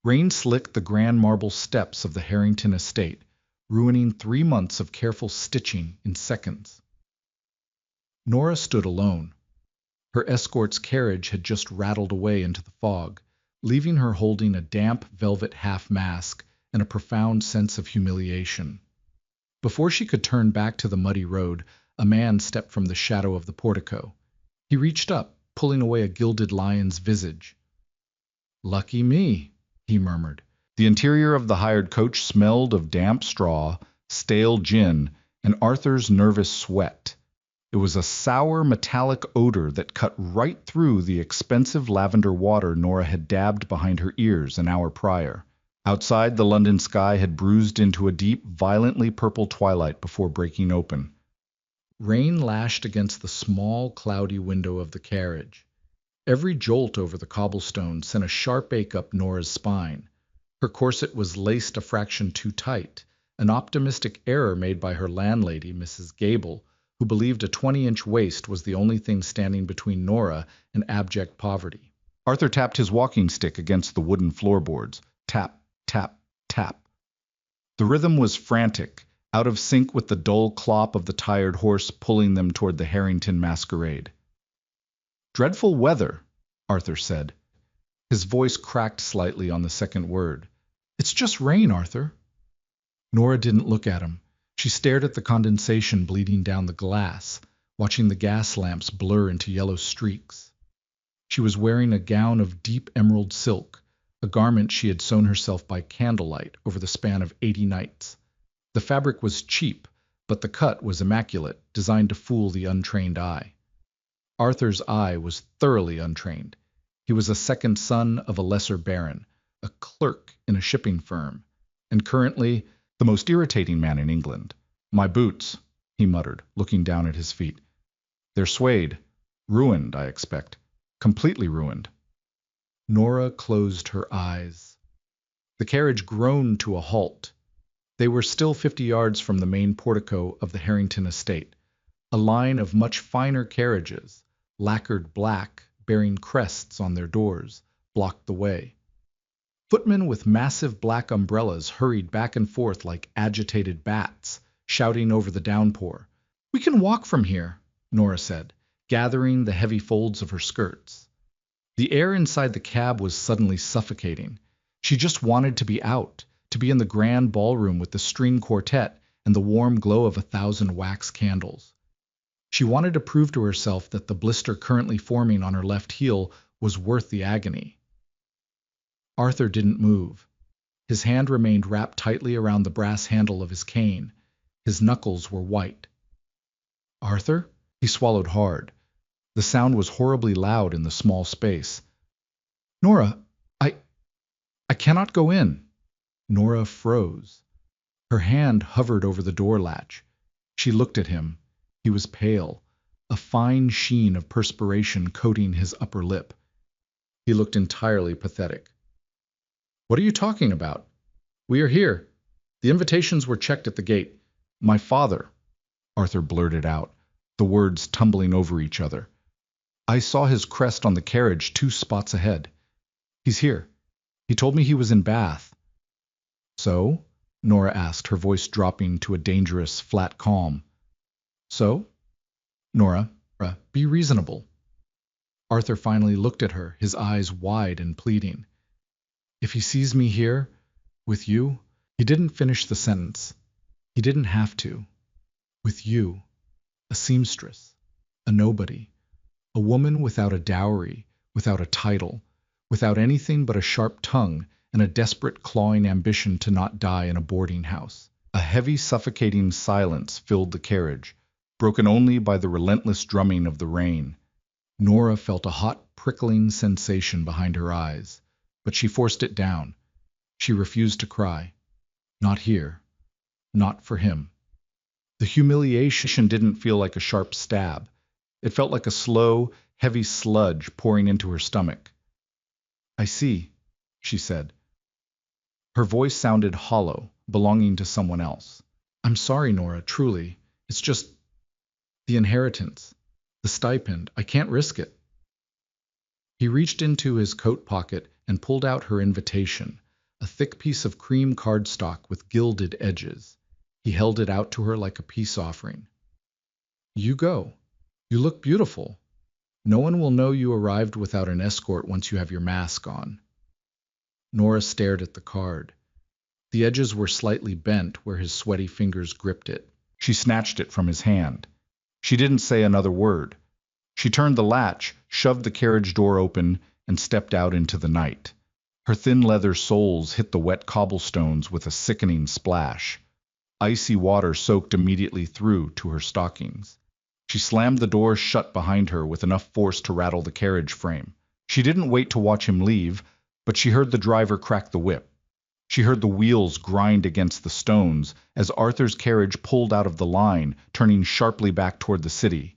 Rain slicked the grand marble steps of the Harrington estate, ruining 3 months of careful stitching in seconds. Nora stood alone. Her escort's carriage had just rattled away into the fog, leaving her holding a damp velvet half-mask and a profound sense of humiliation. Before she could turn back to the muddy road, a man stepped from the shadow of the portico. He reached up, pulling away a gilded lion's visage. "Lucky me," he murmured. The interior of the hired coach smelled of damp straw, stale gin, and Arthur's nervous sweat. It was a sour, metallic odor that cut right through the expensive lavender water Nora had dabbed behind her ears an hour prior. Outside, the London sky had bruised into a deep, violently purple twilight before breaking open. Rain lashed against the small, cloudy window of the carriage. Every jolt over the cobblestone sent a sharp ache up Nora's spine. Her corset was laced a fraction too tight, an optimistic error made by her landlady, Mrs. Gable, who believed a 20-inch waist was the only thing standing between Nora and abject poverty. Arthur tapped his walking stick against the wooden floorboards. Tap, tap, tap. The rhythm was frantic, out of sync with the dull clop of the tired horse pulling them toward the Harrington Masquerade. "Dreadful weather," Arthur said. His voice cracked slightly on the second word. "It's just rain, Arthur." Nora didn't look at him. She stared at the condensation bleeding down the glass, watching the gas lamps blur into yellow streaks. She was wearing a gown of deep emerald silk, a garment she had sewn herself by candlelight over the span of 80 nights. The fabric was cheap, but the cut was immaculate, designed to fool the untrained eye. Arthur's eye was thoroughly untrained. He was a second son of a lesser baron, a clerk in a shipping firm, and currently the most irritating man in England. "My boots," he muttered, looking down at his feet. "They're suede. Ruined, I expect. Completely ruined." Nora closed her eyes. The carriage groaned to a halt. They were still 50 yards from the main portico of the Harrington estate. A line of much finer carriages, lacquered black, bearing crests on their doors, blocked the way. Footmen with massive black umbrellas hurried back and forth like agitated bats, shouting over the downpour. "We can walk from here," Nora said, gathering the heavy folds of her skirts. The air inside the cab was suddenly suffocating. She just wanted to be out, to be in the grand ballroom with the string quartet and the warm glow of 1,000 wax candles. She wanted to prove to herself that the blister currently forming on her left heel was worth the agony. Arthur didn't move. His hand remained wrapped tightly around the brass handle of his cane. His knuckles were white. "Arthur?" He swallowed hard. The sound was horribly loud in the small space. "Nora, I cannot go in." Nora froze. Her hand hovered over the door latch. She looked at him. He was pale, a fine sheen of perspiration coating his upper lip. He looked entirely pathetic. "What are you talking about? We are here. The invitations were checked at the gate. My father," Arthur blurted out, the words tumbling over each other. "I saw his crest on the carriage 2 spots ahead. He's here. He told me he was in Bath." "So?" Nora asked, her voice dropping to a dangerous, flat calm. "So? Nora, be reasonable." Arthur finally looked at her, his eyes wide and pleading. "If he sees me here, with you—" He didn't finish the sentence. He didn't have to. "With you, a seamstress, a nobody, a woman without a dowry, without a title, without anything but a sharp tongue and a desperate clawing ambition to not die in a boarding house." A heavy, suffocating silence filled the carriage, broken only by the relentless drumming of the rain. Nora felt a hot, prickling sensation behind her eyes, but she forced it down. She refused to cry. Not here. Not for him. The humiliation didn't feel like a sharp stab. It felt like a slow, heavy sludge pouring into her stomach. "I see," she said. Her voice sounded hollow, belonging to someone else. "I'm sorry, Nora, truly. It's just the inheritance, the stipend. I can't risk it." He reached into his coat pocket and pulled out her invitation, thick piece of cream cardstock with gilded edges. He held it out to her like a peace offering. "You go. You look beautiful. No one will know you arrived without an escort once you have your mask on." Nora stared at the card. The edges were slightly bent where his sweaty fingers gripped it. She snatched it from his hand. She didn't say another word. She turned the latch, shoved the carriage door open, and stepped out into the night. Her thin leather soles hit the wet cobblestones with a sickening splash. Icy water soaked immediately through to her stockings. She slammed the door shut behind her with enough force to rattle the carriage frame. She didn't wait to watch him leave, but she heard the driver crack the whip. She heard the wheels grind against the stones as Arthur's carriage pulled out of the line, turning sharply back toward the city.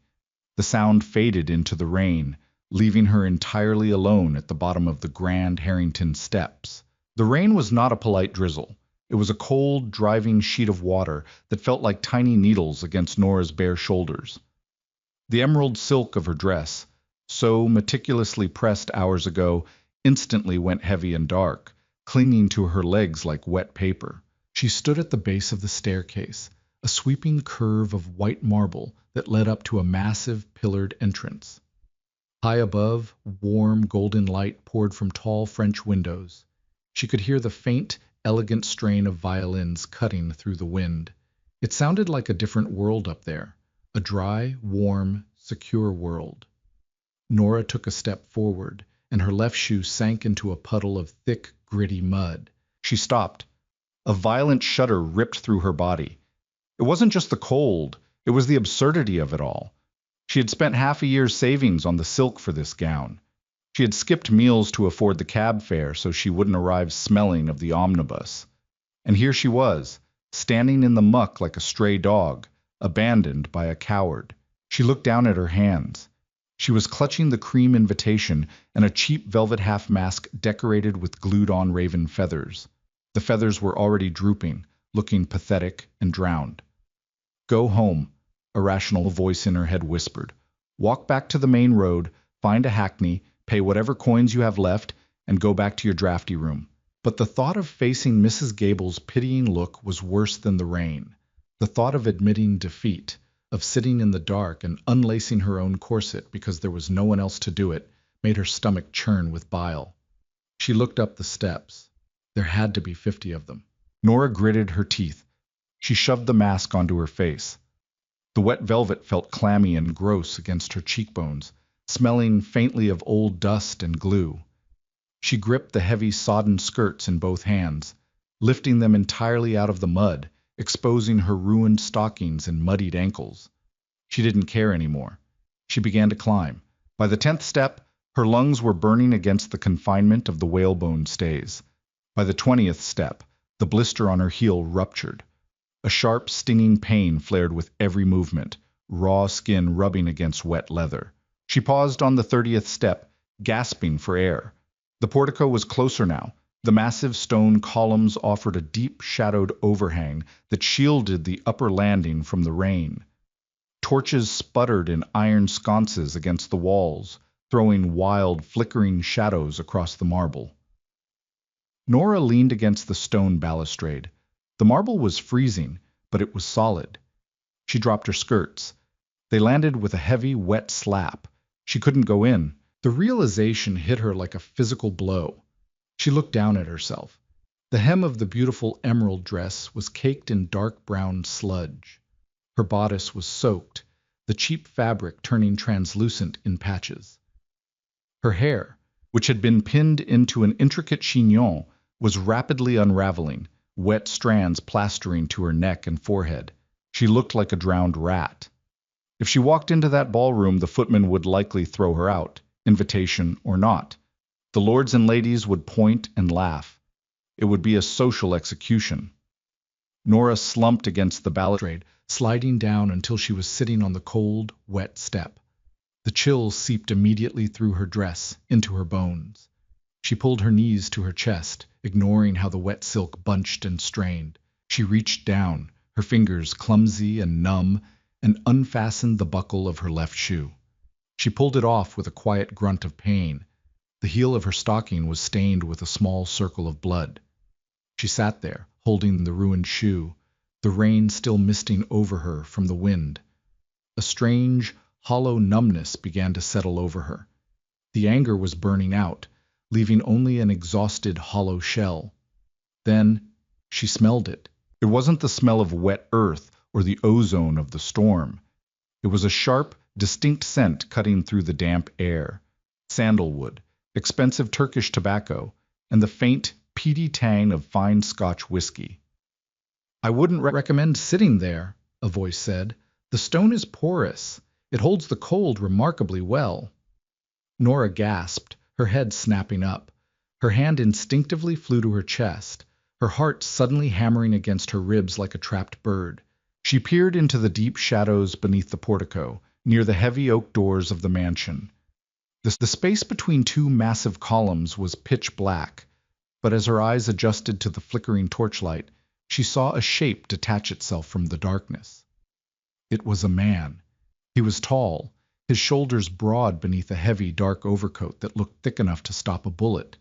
The sound faded into the rain, leaving her entirely alone at the bottom of the Grand Harrington steps. The rain was not a polite drizzle. It was a cold, driving sheet of water that felt like tiny needles against Nora's bare shoulders. The emerald silk of her dress, so meticulously pressed hours ago, instantly went heavy and dark, clinging to her legs like wet paper. She stood at the base of the staircase, a sweeping curve of white marble that led up to a massive pillared entrance. High above, warm golden light poured from tall French windows. She could hear the faint, elegant strain of violins cutting through the wind. It sounded like a different world up there, a dry, warm, secure world. Nora took a step forward, and her left shoe sank into a puddle of thick, gritty mud. She stopped. A violent shudder ripped through her body. It wasn't just the cold, it was the absurdity of it all. She had spent half a year's savings on the silk for this gown. She had skipped meals to afford the cab fare so she wouldn't arrive smelling of the omnibus. And here she was, standing in the muck like a stray dog, abandoned by a coward. She looked down at her hands. She was clutching the cream invitation and a cheap velvet half-mask decorated with glued-on raven feathers. The feathers were already drooping, looking pathetic and drowned. "Go home," a rational voice in her head whispered. "Walk back to the main road, find a hackney, pay whatever coins you have left, and go back to your drafty room." But the thought of facing Mrs. Gable's pitying look was worse than the rain. The thought of admitting defeat, of sitting in the dark and unlacing her own corset because there was no one else to do it, made her stomach churn with bile. She looked up the steps. There had to be 50 of them. Nora gritted her teeth. She shoved the mask onto her face. The wet velvet felt clammy and gross against her cheekbones, smelling faintly of old dust and glue. She gripped the heavy sodden skirts in both hands, lifting them entirely out of the mud, exposing her ruined stockings and muddied ankles. She didn't care anymore. She began to climb. By the 10th step, her lungs were burning against the confinement of the whalebone stays. By the 20th step, the blister on her heel ruptured. A sharp, stinging pain flared with every movement, raw skin rubbing against wet leather. She paused on the 30th step, gasping for air. The portico was closer now. The massive stone columns offered a deep-shadowed overhang that shielded the upper landing from the rain. Torches sputtered in iron sconces against the walls, throwing wild, flickering shadows across the marble. Nora leaned against the stone balustrade. The marble was freezing, but it was solid. She dropped her skirts. They landed with a heavy, wet slap. She couldn't go in. The realization hit her like a physical blow. She looked down at herself. The hem of the beautiful emerald dress was caked in dark brown sludge. Her bodice was soaked, the cheap fabric turning translucent in patches. Her hair, which had been pinned into an intricate chignon, was rapidly unraveling, wet strands plastering to her neck and forehead. She looked like a drowned rat. If she walked into that ballroom, the footman would likely throw her out, invitation or not. The lords and ladies would point and laugh. It would be a social execution. Nora slumped against the balustrade, sliding down until she was sitting on the cold, wet step. The chill seeped immediately through her dress, into her bones. She pulled her knees to her chest, ignoring how the wet silk bunched and strained. She reached down, her fingers clumsy and numb, and unfastened the buckle of her left shoe. She pulled it off with a quiet grunt of pain. The heel of her stocking was stained with a small circle of blood. She sat there, holding the ruined shoe, the rain still misting over her from the wind. A strange, hollow numbness began to settle over her. The anger was burning out, leaving only an exhausted, hollow shell. Then she smelled it. It wasn't the smell of wet earth or the ozone of the storm. It was a sharp, distinct scent cutting through the damp air. Sandalwood, expensive Turkish tobacco, and the faint, peaty tang of fine Scotch whiskey. "I wouldn't recommend sitting there," a voice said. "The stone is porous. It holds the cold remarkably well." Nora gasped, her head snapping up. Her hand instinctively flew to her chest, her heart suddenly hammering against her ribs like a trapped bird. She peered into the deep shadows beneath the portico, near the heavy oak doors of the mansion. The space between two massive columns was pitch black, but as her eyes adjusted to the flickering torchlight, she saw a shape detach itself from the darkness. It was a man. He was tall, his shoulders broad beneath a heavy, dark overcoat that looked thick enough to stop a bullet.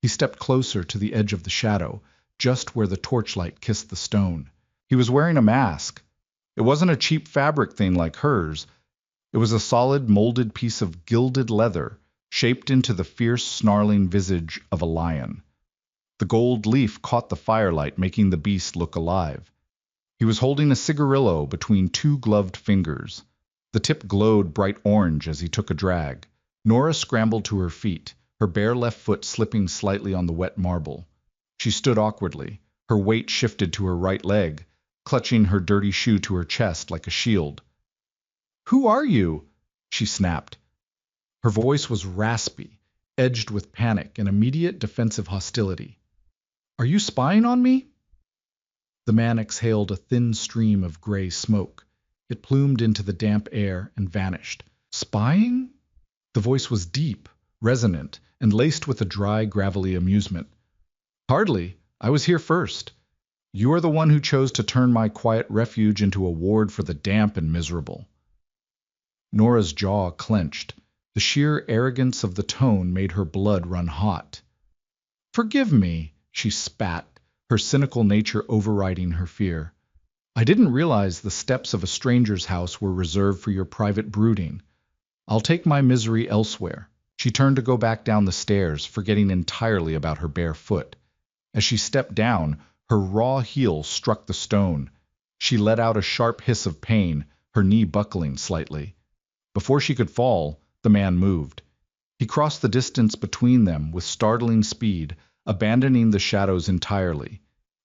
He stepped closer to the edge of the shadow, just where the torchlight kissed the stone. He was wearing a mask. It wasn't a cheap fabric thing like hers. It was a solid, molded piece of gilded leather, shaped into the fierce, snarling visage of a lion. The gold leaf caught the firelight, making the beast look alive. He was holding a cigarillo between two gloved fingers. The tip glowed bright orange as he took a drag. Nora scrambled to her feet, her bare left foot slipping slightly on the wet marble. She stood awkwardly, her weight shifted to her right leg, clutching her dirty shoe to her chest like a shield. "Who are you?" she snapped. Her voice was raspy, edged with panic and immediate defensive hostility. "Are you spying on me?" The man exhaled a thin stream of gray smoke. It plumed into the damp air and vanished. "Spying?" The voice was deep, resonant, and laced with a dry, gravelly amusement. "Hardly. I was here first. You are the one who chose to turn my quiet refuge into a ward for the damp and miserable." Nora's jaw clenched. The sheer arrogance of the tone made her blood run hot. "Forgive me," she spat, her cynical nature overriding her fear. "I didn't realize the steps of a stranger's house were reserved for your private brooding. I'll take my misery elsewhere." She turned to go back down the stairs, forgetting entirely about her bare foot. As she stepped down, her raw heel struck the stone. She let out a sharp hiss of pain, her knee buckling slightly. Before she could fall, the man moved. He crossed the distance between them with startling speed, abandoning the shadows entirely.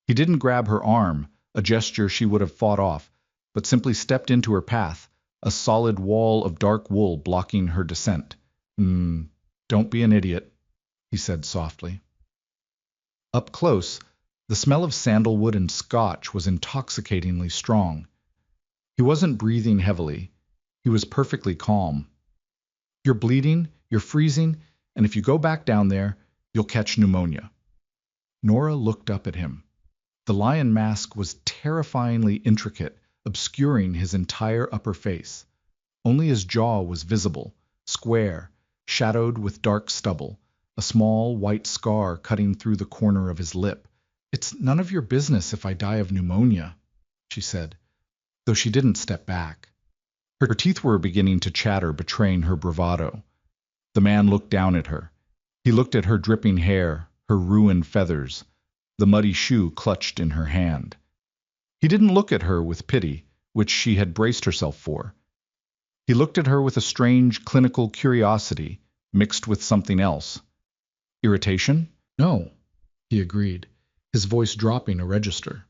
He didn't grab her arm, a gesture she would have fought off, but simply stepped into her path, a solid wall of dark wool blocking her descent. Don't be an idiot," he said softly. Up close, the smell of sandalwood and scotch was intoxicatingly strong. He wasn't breathing heavily. He was perfectly calm. "You're bleeding, you're freezing, and if you go back down there, you'll catch pneumonia." Nora looked up at him. The lion mask was terrifyingly intricate, obscuring his entire upper face. Only his jaw was visible, square, shadowed with dark stubble, a small white scar cutting through the corner of his lip. "It's none of your business if I die of pneumonia," she said, though she didn't step back. Her teeth were beginning to chatter, betraying her bravado. The man looked down at her. He looked at her dripping hair, her ruined feathers, the muddy shoe clutched in her hand. He didn't look at her with pity, which she had braced herself for. He looked at her with a strange clinical curiosity, mixed with something else. "Irritation?" "No," he agreed, his voice dropping a register.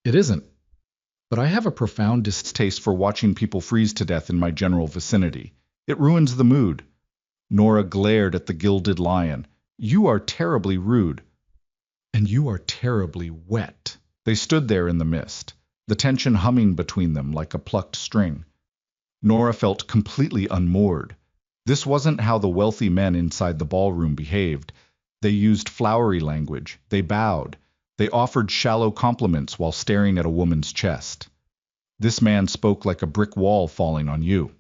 "It isn't. But I have a profound distaste for watching people freeze to death in my general vicinity. It ruins the mood." Nora glared at the gilded lion. "You are terribly rude." "And you are terribly wet." They stood there in the mist, the tension humming between them like a plucked string. Nora felt completely unmoored. This wasn't how the wealthy men inside the ballroom behaved. They used flowery language. They bowed. They offered shallow compliments while staring at a woman's chest. This man spoke like a brick wall falling on you.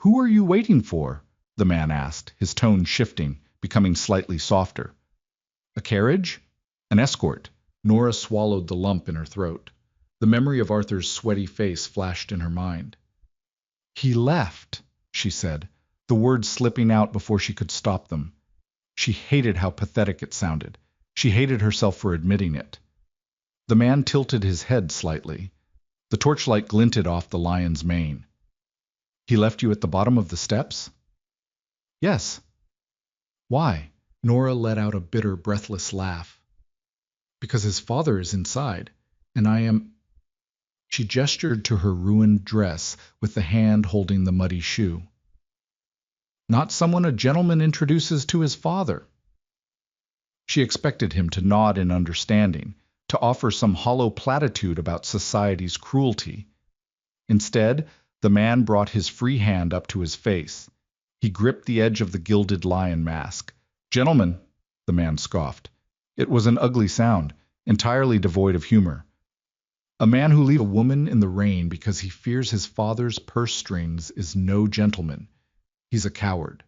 "Who are you waiting for?" the man asked, his tone shifting, becoming slightly softer. "A carriage?" An escort. Nora swallowed the lump in her throat. The memory of Arthur's sweaty face flashed in her mind. He left, she said, the words slipping out before she could stop them. She hated how pathetic it sounded. She hated herself for admitting it. The man tilted his head slightly. The torchlight glinted off the lion's mane. He left you at the bottom of the steps? Yes. Why? Nora let out a bitter, breathless laugh. Because his father is inside, and I am... She gestured to her ruined dress with the hand holding the muddy shoe. Not someone a gentleman introduces to his father. She expected him to nod in understanding, to offer some hollow platitude about society's cruelty. Instead, the man brought his free hand up to his face. He gripped the edge of the gilded lion mask. Gentlemen, the man scoffed. It was an ugly sound, entirely devoid of humor. A man who leaves a woman in the rain because he fears his father's purse strings is no gentleman. He's a coward.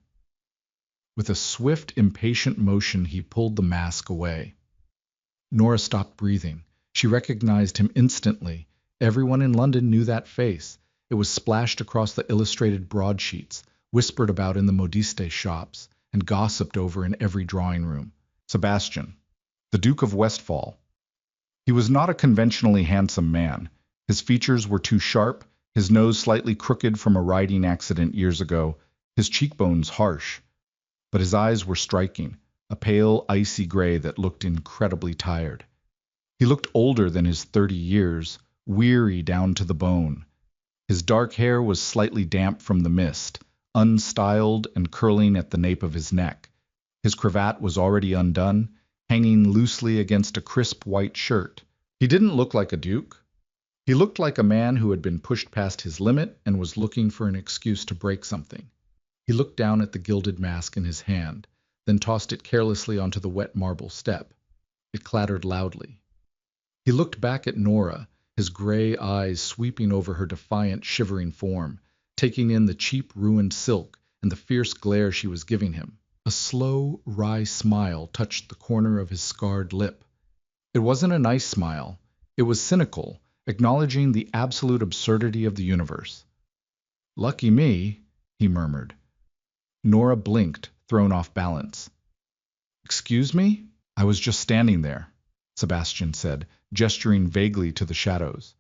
With a swift, impatient motion, he pulled the mask away. Nora stopped breathing. She recognized him instantly. Everyone in London knew that face. It was splashed across the illustrated broadsheets, whispered about in the modiste shops, and gossiped over in every drawing room. Sebastian, the Duke of Westphal. He was not a conventionally handsome man. His features were too sharp, his nose slightly crooked from a riding accident years ago, his cheekbones harsh. But his eyes were striking, a pale, icy gray that looked incredibly tired. He looked older than his 30 years, weary down to the bone. His dark hair was slightly damp from the mist, unstyled and curling at the nape of his neck. His cravat was already undone, hanging loosely against a crisp white shirt. He didn't look like a duke. He looked like a man who had been pushed past his limit and was looking for an excuse to break something. He looked down at the gilded mask in his hand, then tossed it carelessly onto the wet marble step. It clattered loudly. He looked back at Nora, his gray eyes sweeping over her defiant, shivering form, taking in the cheap, ruined silk and the fierce glare she was giving him. A slow, wry smile touched the corner of his scarred lip. It wasn't a nice smile. It was cynical, acknowledging the absolute absurdity of the universe. "Lucky me," he murmured. Nora blinked, thrown off balance. "Excuse me? I was just standing there," Sebastian said, gesturing vaguely to the shadows,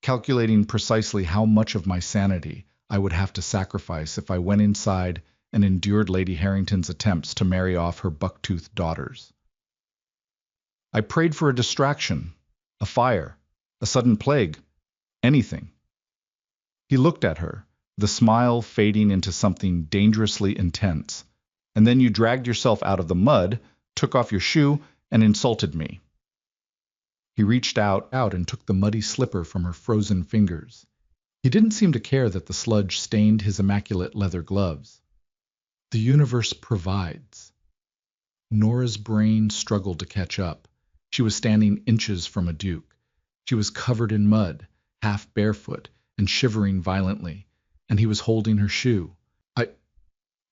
calculating precisely how much of my sanity I would have to sacrifice if I went inside and endured Lady Harrington's attempts to marry off her buck-toothed daughters. I prayed for a distraction, a fire, a sudden plague, anything. He looked at her, the smile fading into something dangerously intense. And then you dragged yourself out of the mud, took off your shoe, and insulted me. He reached out and took the muddy slipper from her frozen fingers. He didn't seem to care that the sludge stained his immaculate leather gloves. The universe provides. Nora's brain struggled to catch up. She was standing inches from a duke. She was covered in mud, half barefoot, and shivering violently, and he was holding her shoe.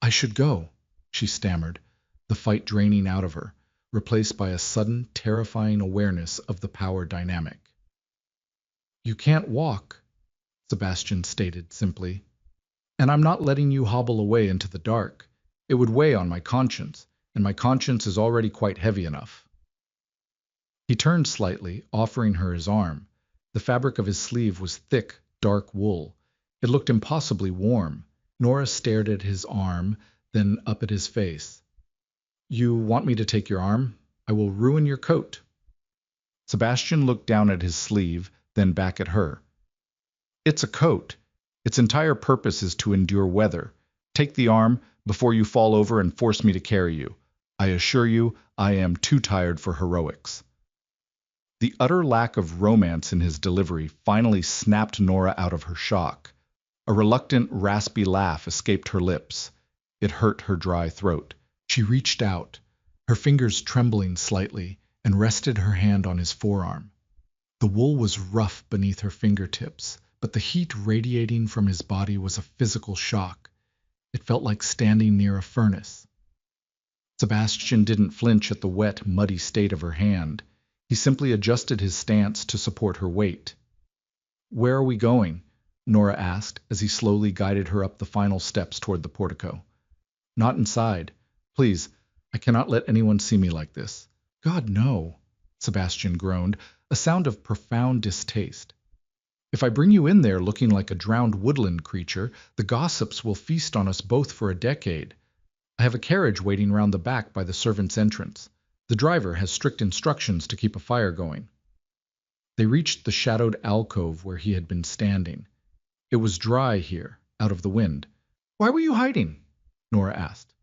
I should go, she stammered, the fight draining out of her, replaced by a sudden, terrifying awareness of the power dynamic. "You can't walk," Sebastian stated simply. "And I'm not letting you hobble away into the dark. It would weigh on my conscience, and my conscience is already quite heavy enough." He turned slightly, offering her his arm. The fabric of his sleeve was thick, dark wool. It looked impossibly warm. Nora stared at his arm, then up at his face. "You want me to take your arm? I will ruin your coat." Sebastian looked down at his sleeve, then back at her. "It's a coat. Its entire purpose is to endure weather. Take the arm before you fall over and force me to carry you. I assure you, I am too tired for heroics." The utter lack of romance in his delivery finally snapped Nora out of her shock. A reluctant, raspy laugh escaped her lips. It hurt her dry throat. She reached out, her fingers trembling slightly, and rested her hand on his forearm. The wool was rough beneath her fingertips, but the heat radiating from his body was a physical shock. It felt like standing near a furnace. Sebastian didn't flinch at the wet, muddy state of her hand. He simply adjusted his stance to support her weight. "Where are we going?" Nora asked as he slowly guided her up the final steps toward the portico. "Not inside. Please, I cannot let anyone see me like this." "God, no," Sebastian groaned, a sound of profound distaste. "If I bring you in there looking like a drowned woodland creature, the gossips will feast on us both for a decade. I have a carriage waiting round the back by the servants' entrance. The driver has strict instructions to keep a fire going." They reached the shadowed alcove where he had been standing. It was dry here, out of the wind. "Why were you hiding?" Nora asked.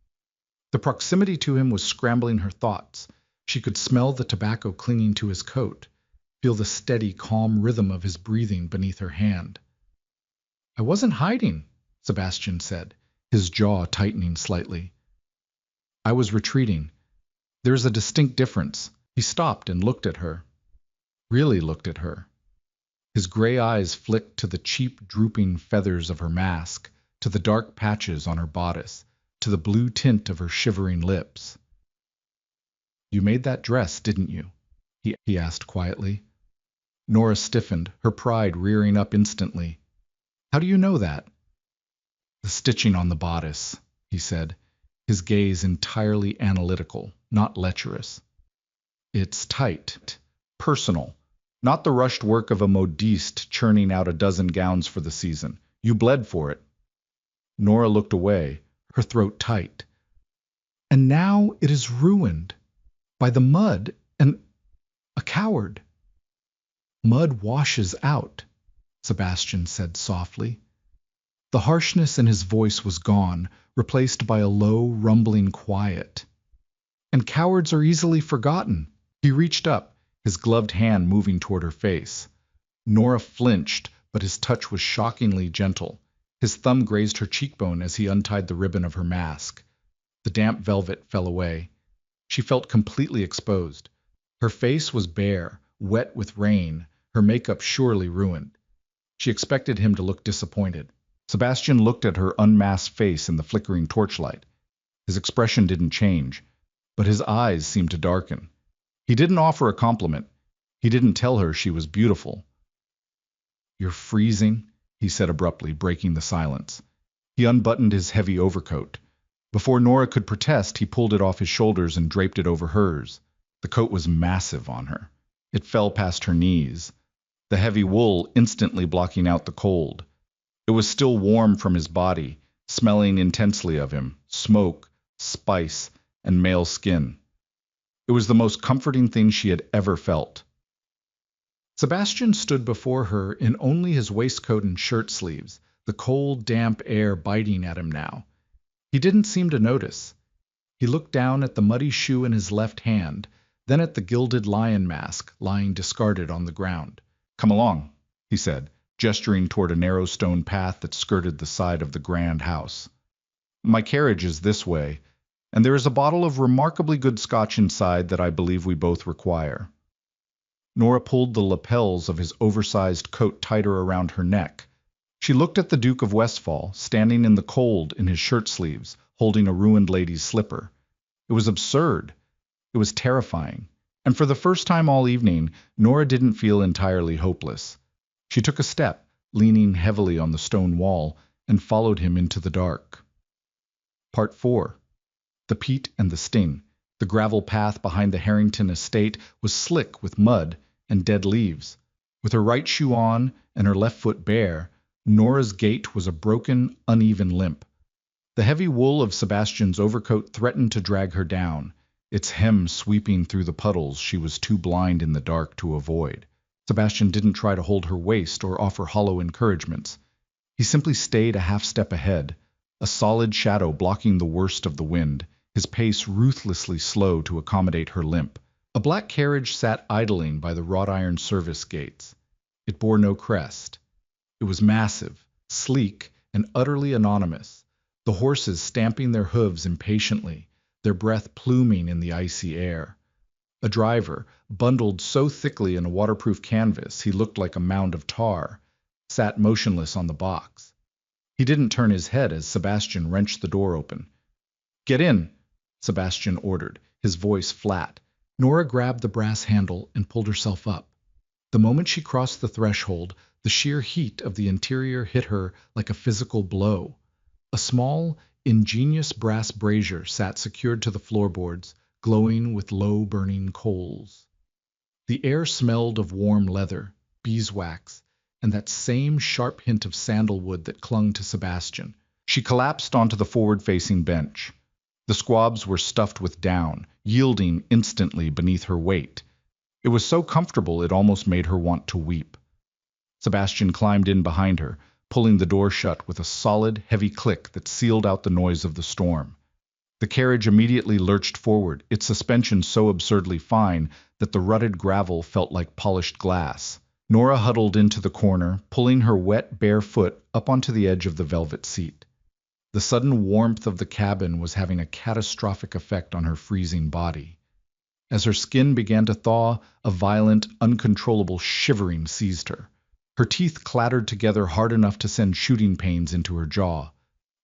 The proximity to him was scrambling her thoughts. She could smell the tobacco clinging to his coat, feel the steady, calm rhythm of his breathing beneath her hand. "I wasn't hiding," Sebastian said, his jaw tightening slightly. "I was retreating. There is a distinct difference." He stopped and looked at her. Really looked at her. His gray eyes flicked to the cheap, drooping feathers of her mask, to the dark patches on her bodice, to the blue tint of her shivering lips. "You made that dress, didn't you?" he asked quietly. Nora stiffened, her pride rearing up instantly. "How do you know that?" "The stitching on the bodice," he said, his gaze entirely analytical, not lecherous. "It's tight, personal. Not the rushed work of a modiste churning out a dozen gowns for the season. You bled for it." Nora looked away, her throat tight. "And now it is ruined. By the mud and a coward." "Mud washes out," Sebastian said softly. The harshness in his voice was gone, replaced by a low, rumbling quiet. "And cowards are easily forgotten." He reached up, his gloved hand moving toward her face. Nora flinched, but his touch was shockingly gentle. His thumb grazed her cheekbone as he untied the ribbon of her mask. The damp velvet fell away. She felt completely exposed. Her face was bare, wet with rain, her makeup surely ruined. She expected him to look disappointed. Sebastian looked at her unmasked face in the flickering torchlight. His expression didn't change, but his eyes seemed to darken. He didn't offer a compliment. He didn't tell her she was beautiful. "You're freezing," he said abruptly, breaking the silence. He unbuttoned his heavy overcoat. Before Nora could protest, he pulled it off his shoulders and draped it over hers. The coat was massive on her. It fell past her knees, the heavy wool instantly blocking out the cold. It was still warm from his body, smelling intensely of him, smoke, spice, and male skin. It was the most comforting thing she had ever felt. Sebastian stood before her in only his waistcoat and shirt sleeves, the cold, damp air biting at him now. He didn't seem to notice. He looked down at the muddy shoe in his left hand, then at the gilded lion mask lying discarded on the ground. "Come along," he said, gesturing toward a narrow stone path that skirted the side of the grand house. "My carriage is this way, and there is a bottle of remarkably good scotch inside that I believe we both require." Nora pulled the lapels of his oversized coat tighter around her neck. She looked at the Duke of Westphal, standing in the cold in his shirt sleeves, holding a ruined lady's slipper. It was absurd. It was terrifying. And for the first time all evening, Nora didn't feel entirely hopeless. She took a step, leaning heavily on the stone wall, and followed him into the dark. Part 4. The peat and the sting. The gravel path behind the Harrington estate was slick with mud and dead leaves. With her right shoe on and her left foot bare, Nora's gait was a broken, uneven limp. The heavy wool of Sebastian's overcoat threatened to drag her down, its hem sweeping through the puddles she was too blind in the dark to avoid. Sebastian didn't try to hold her waist or offer hollow encouragements. He simply stayed a half step ahead, a solid shadow blocking the worst of the wind, his pace ruthlessly slow to accommodate her limp. A black carriage sat idling by the wrought iron service gates. It bore no crest. It was massive, sleek, and utterly anonymous, the horses stamping their hooves impatiently, their breath pluming in the icy air. A driver, bundled so thickly in a waterproof canvas he looked like a mound of tar, sat motionless on the box. He didn't turn his head as Sebastian wrenched the door open. "Get in!" Sebastian ordered, his voice flat. Nora grabbed the brass handle and pulled herself up. The moment she crossed the threshold, the sheer heat of the interior hit her like a physical blow. A small, ingenious brass brazier sat secured to the floorboards, glowing with low-burning coals. The air smelled of warm leather, beeswax, and that same sharp hint of sandalwood that clung to Sebastian. She collapsed onto the forward-facing bench. The squabs were stuffed with down, yielding instantly beneath her weight. It was so comfortable it almost made her want to weep. Sebastian climbed in behind her, pulling the door shut with a solid, heavy click that sealed out the noise of the storm. The carriage immediately lurched forward, its suspension so absurdly fine that the rutted gravel felt like polished glass. Nora huddled into the corner, pulling her wet, bare foot up onto the edge of the velvet seat. The sudden warmth of the cabin was having a catastrophic effect on her freezing body. As her skin began to thaw, a violent, uncontrollable shivering seized her. Her teeth clattered together hard enough to send shooting pains into her jaw.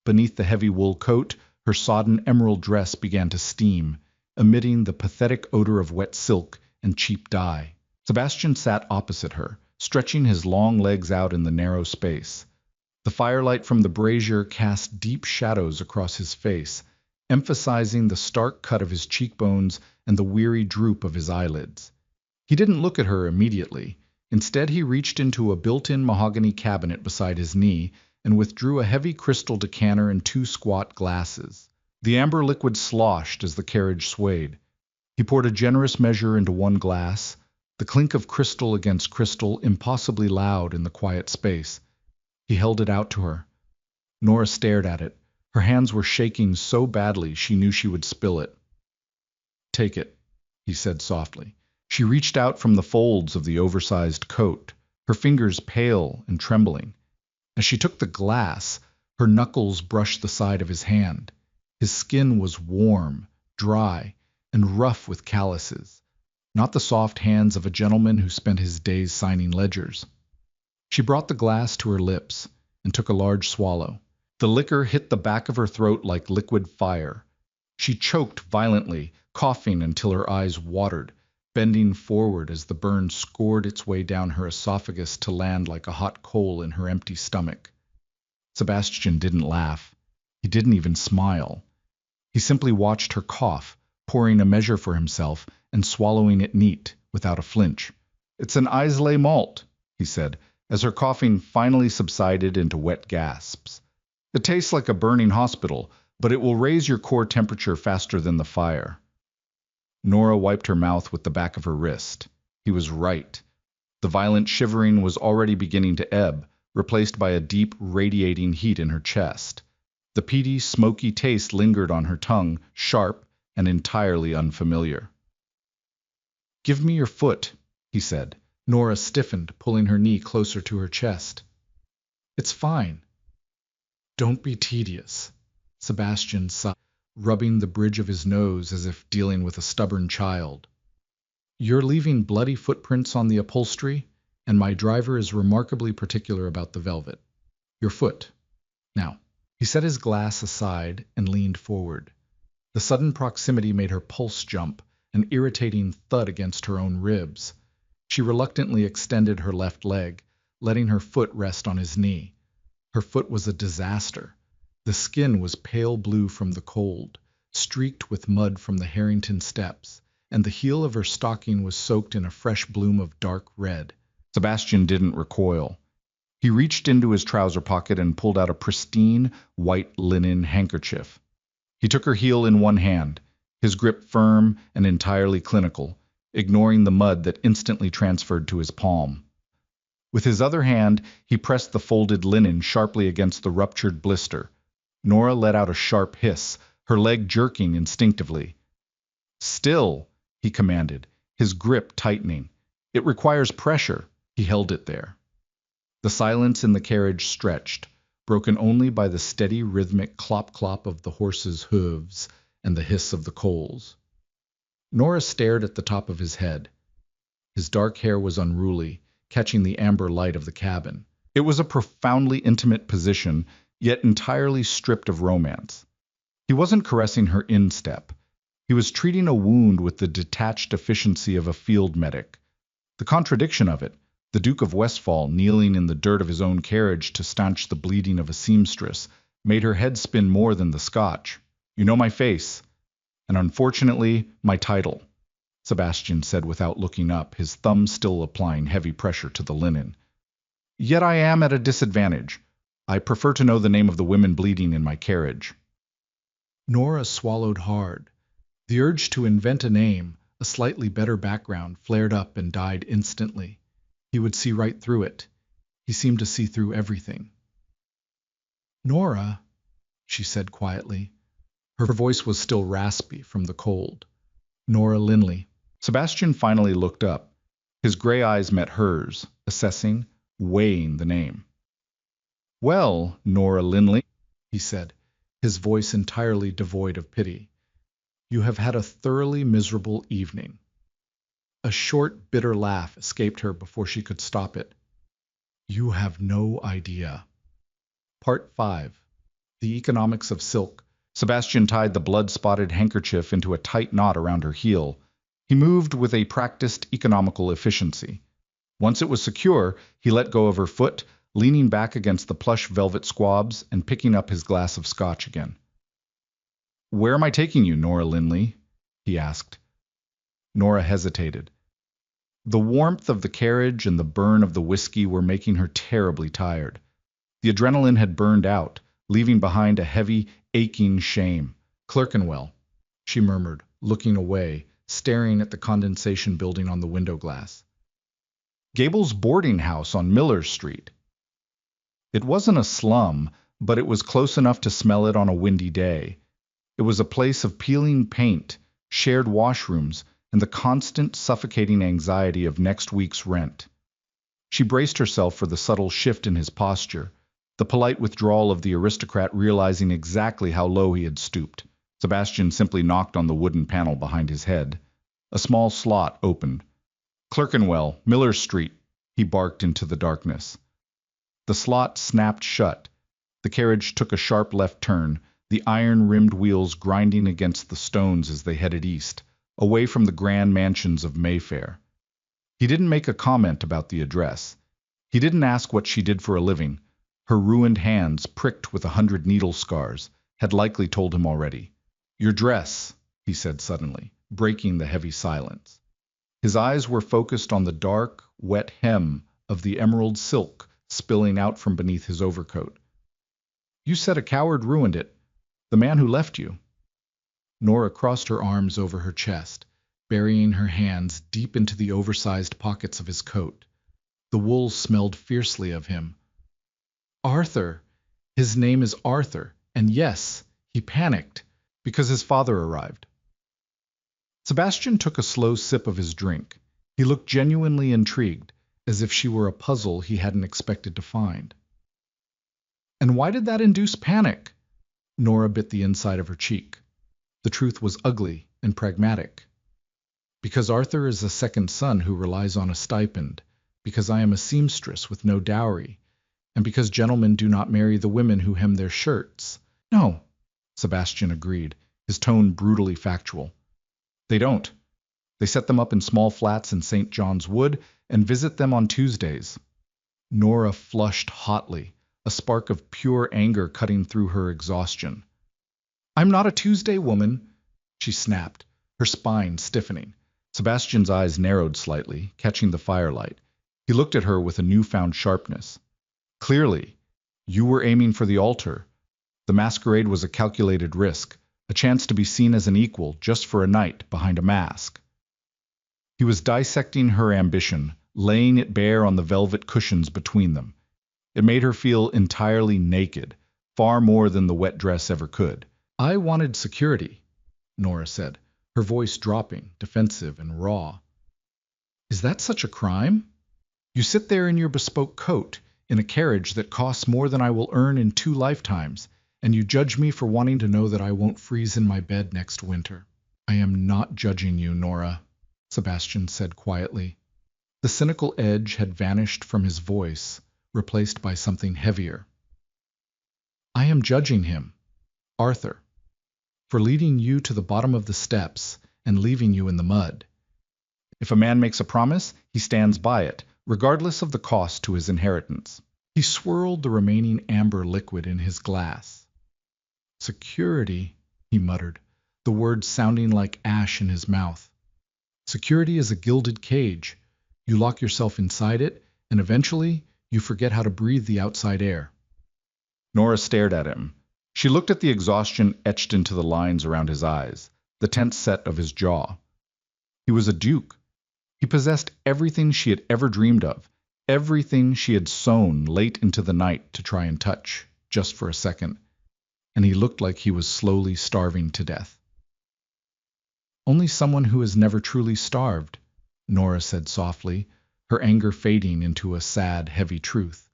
Beneath the heavy wool coat, her sodden emerald dress began to steam, emitting the pathetic odor of wet silk and cheap dye. Sebastian sat opposite her, stretching his long legs out in the narrow space. The firelight from the brazier cast deep shadows across his face, emphasizing the stark cut of his cheekbones and the weary droop of his eyelids. He didn't look at her immediately. Instead, he reached into a built-in mahogany cabinet beside his knee and withdrew a heavy crystal decanter and 2 squat glasses. The amber liquid sloshed as the carriage swayed. He poured a generous measure into one glass, the clink of crystal against crystal impossibly loud in the quiet space. He held it out to her. Nora stared at it. Her hands were shaking so badly she knew she would spill it. "Take it," he said softly. She reached out from the folds of the oversized coat, her fingers pale and trembling. As she took the glass, her knuckles brushed the side of his hand. His skin was warm, dry, and rough with calluses, not the soft hands of a gentleman who spent his days signing ledgers. She brought the glass to her lips and took a large swallow. The liquor hit the back of her throat like liquid fire. She choked violently, coughing until her eyes watered, bending forward as the burn scored its way down her esophagus to land like a hot coal in her empty stomach. Sebastian didn't laugh. He didn't even smile. He simply watched her cough, pouring a measure for himself and swallowing it neat, without a flinch. "It's an Islay malt," he said, as her coughing finally subsided into wet gasps. "It tastes like a burning hospital, but it will raise your core temperature faster than the fire." Nora wiped her mouth with the back of her wrist. He was right. The violent shivering was already beginning to ebb, replaced by a deep, radiating heat in her chest. The peaty, smoky taste lingered on her tongue, sharp and entirely unfamiliar. "Give me your foot," he said. Nora stiffened, pulling her knee closer to her chest. "It's fine." "Don't be tedious," Sebastian sighed, rubbing the bridge of his nose as if dealing with a stubborn child. "You're leaving bloody footprints on the upholstery, and my driver is remarkably particular about the velvet. Your foot. Now." He set his glass aside and leaned forward. The sudden proximity made her pulse jump, an irritating thud against her own ribs. She reluctantly extended her left leg, letting her foot rest on his knee. Her foot was a disaster. The skin was pale blue from the cold, streaked with mud from the Harrington steps, and the heel of her stocking was soaked in a fresh bloom of dark red. Sebastian didn't recoil. He reached into his trouser pocket and pulled out a pristine, white linen handkerchief. He took her heel in one hand, his grip firm and entirely clinical, ignoring the mud that instantly transferred to his palm. With his other hand, he pressed the folded linen sharply against the ruptured blister. Nora let out a sharp hiss, her leg jerking instinctively. "Still," he commanded, his grip tightening. "It requires pressure." He held it there. The silence in the carriage stretched, broken only by the steady rhythmic clop-clop of the horse's hooves and the hiss of the coals. Nora stared at the top of his head. His dark hair was unruly, catching the amber light of the cabin. It was a profoundly intimate position, yet entirely stripped of romance. He wasn't caressing her instep. He was treating a wound with the detached efficiency of a field medic. The contradiction of it, the Duke of Westphal kneeling in the dirt of his own carriage to stanch the bleeding of a seamstress, made her head spin more than the scotch. "You know my face, and unfortunately, my title," Sebastian said without looking up, his thumb still applying heavy pressure to the linen. "Yet I am at a disadvantage. I prefer to know the name of the women bleeding in my carriage." Nora swallowed hard. The urge to invent a name, a slightly better background, flared up and died instantly. He would see right through it. He seemed to see through everything. "Nora," she said quietly. Her voice was still raspy from the cold. "Nora Linley." Sebastian finally looked up. His gray eyes met hers, assessing, weighing the name. "Well, Nora Linley," he said, his voice entirely devoid of pity, "you have had a thoroughly miserable evening." A short, bitter laugh escaped her before she could stop it. "You have no idea." Part 5. The Economics of Silk. Sebastian tied the blood-spotted handkerchief into a tight knot around her heel. He moved with a practiced economical efficiency. Once it was secure, he let go of her foot, leaning back against the plush velvet squabs and picking up his glass of scotch again. "Where am I taking you, Nora Linley?" he asked. Nora hesitated. The warmth of the carriage and the burn of the whiskey were making her terribly tired. The adrenaline had burned out, leaving behind a heavy, aching shame. "Clerkenwell," she murmured, looking away, staring at the condensation building on the window glass. "Gable's boarding house on Miller Street." It wasn't a slum, but it was close enough to smell it on a windy day. It was a place of peeling paint, shared washrooms, and the constant, suffocating anxiety of next week's rent. She braced herself for the subtle shift in his posture, the polite withdrawal of the aristocrat realizing exactly how low he had stooped. Sebastian simply knocked on the wooden panel behind his head. A small slot opened. "Clerkenwell, Miller Street," he barked into the darkness. The slot snapped shut. The carriage took a sharp left turn, the iron-rimmed wheels grinding against the stones as they headed east, away from the grand mansions of Mayfair. He didn't make a comment about the address. He didn't ask what she did for a living. Her ruined hands, pricked with 100 needle scars, had likely told him already. "Your dress," he said suddenly, breaking the heavy silence. His eyes were focused on the dark, wet hem of the emerald silk spilling out from beneath his overcoat. "You said a coward ruined it. The man who left you." Nora crossed her arms over her chest, burying her hands deep into the oversized pockets of his coat. The wool smelled fiercely of him. "Arthur. His name is Arthur. And yes, he panicked because his father arrived." Sebastian took a slow sip of his drink. He looked genuinely intrigued, as if she were a puzzle he hadn't expected to find. "And why did that induce panic?" Nora bit the inside of her cheek. The truth was ugly and pragmatic. "Because Arthur is a second son who relies on a stipend, because I am a seamstress with no dowry, and because gentlemen do not marry the women who hem their shirts." "No," Sebastian agreed, his tone brutally factual. "They don't. They set them up in small flats in St. John's Wood and visit them on Tuesdays." Nora flushed hotly, a spark of pure anger cutting through her exhaustion. "I'm not a Tuesday woman," she snapped, her spine stiffening. Sebastian's eyes narrowed slightly, catching the firelight. He looked at her with a newfound sharpness. "Clearly, you were aiming for the altar. The masquerade was a calculated risk, a chance to be seen as an equal just for a night behind a mask." He was dissecting her ambition, laying it bare on the velvet cushions between them. It made her feel entirely naked, far more than the wet dress ever could. "I wanted security," Nora said, her voice dropping, defensive and raw. "Is that such a crime? You sit there in your bespoke coat, in a carriage that costs more than I will earn in 2 lifetimes, and you judge me for wanting to know that I won't freeze in my bed next winter." "I am not judging you, Nora," Sebastian said quietly. The cynical edge had vanished from his voice, replaced by something heavier. "I am judging him, Arthur." for leading you to the bottom of the steps and leaving you in the mud. If a man makes a promise, he stands by it, regardless of the cost to his inheritance. He swirled the remaining amber liquid in his glass. Security, he muttered, the words sounding like ash in his mouth. Security is a gilded cage. You lock yourself inside it, and eventually you forget how to breathe the outside air. Nora stared at him. She looked at the exhaustion etched into the lines around his eyes, the tense set of his jaw. He was a duke. He possessed everything she had ever dreamed of, everything she had sown late into the night to try and touch, just for a second, and he looked like he was slowly starving to death. Only someone who has never truly starved, Nora said softly, her anger fading into a sad, heavy truth,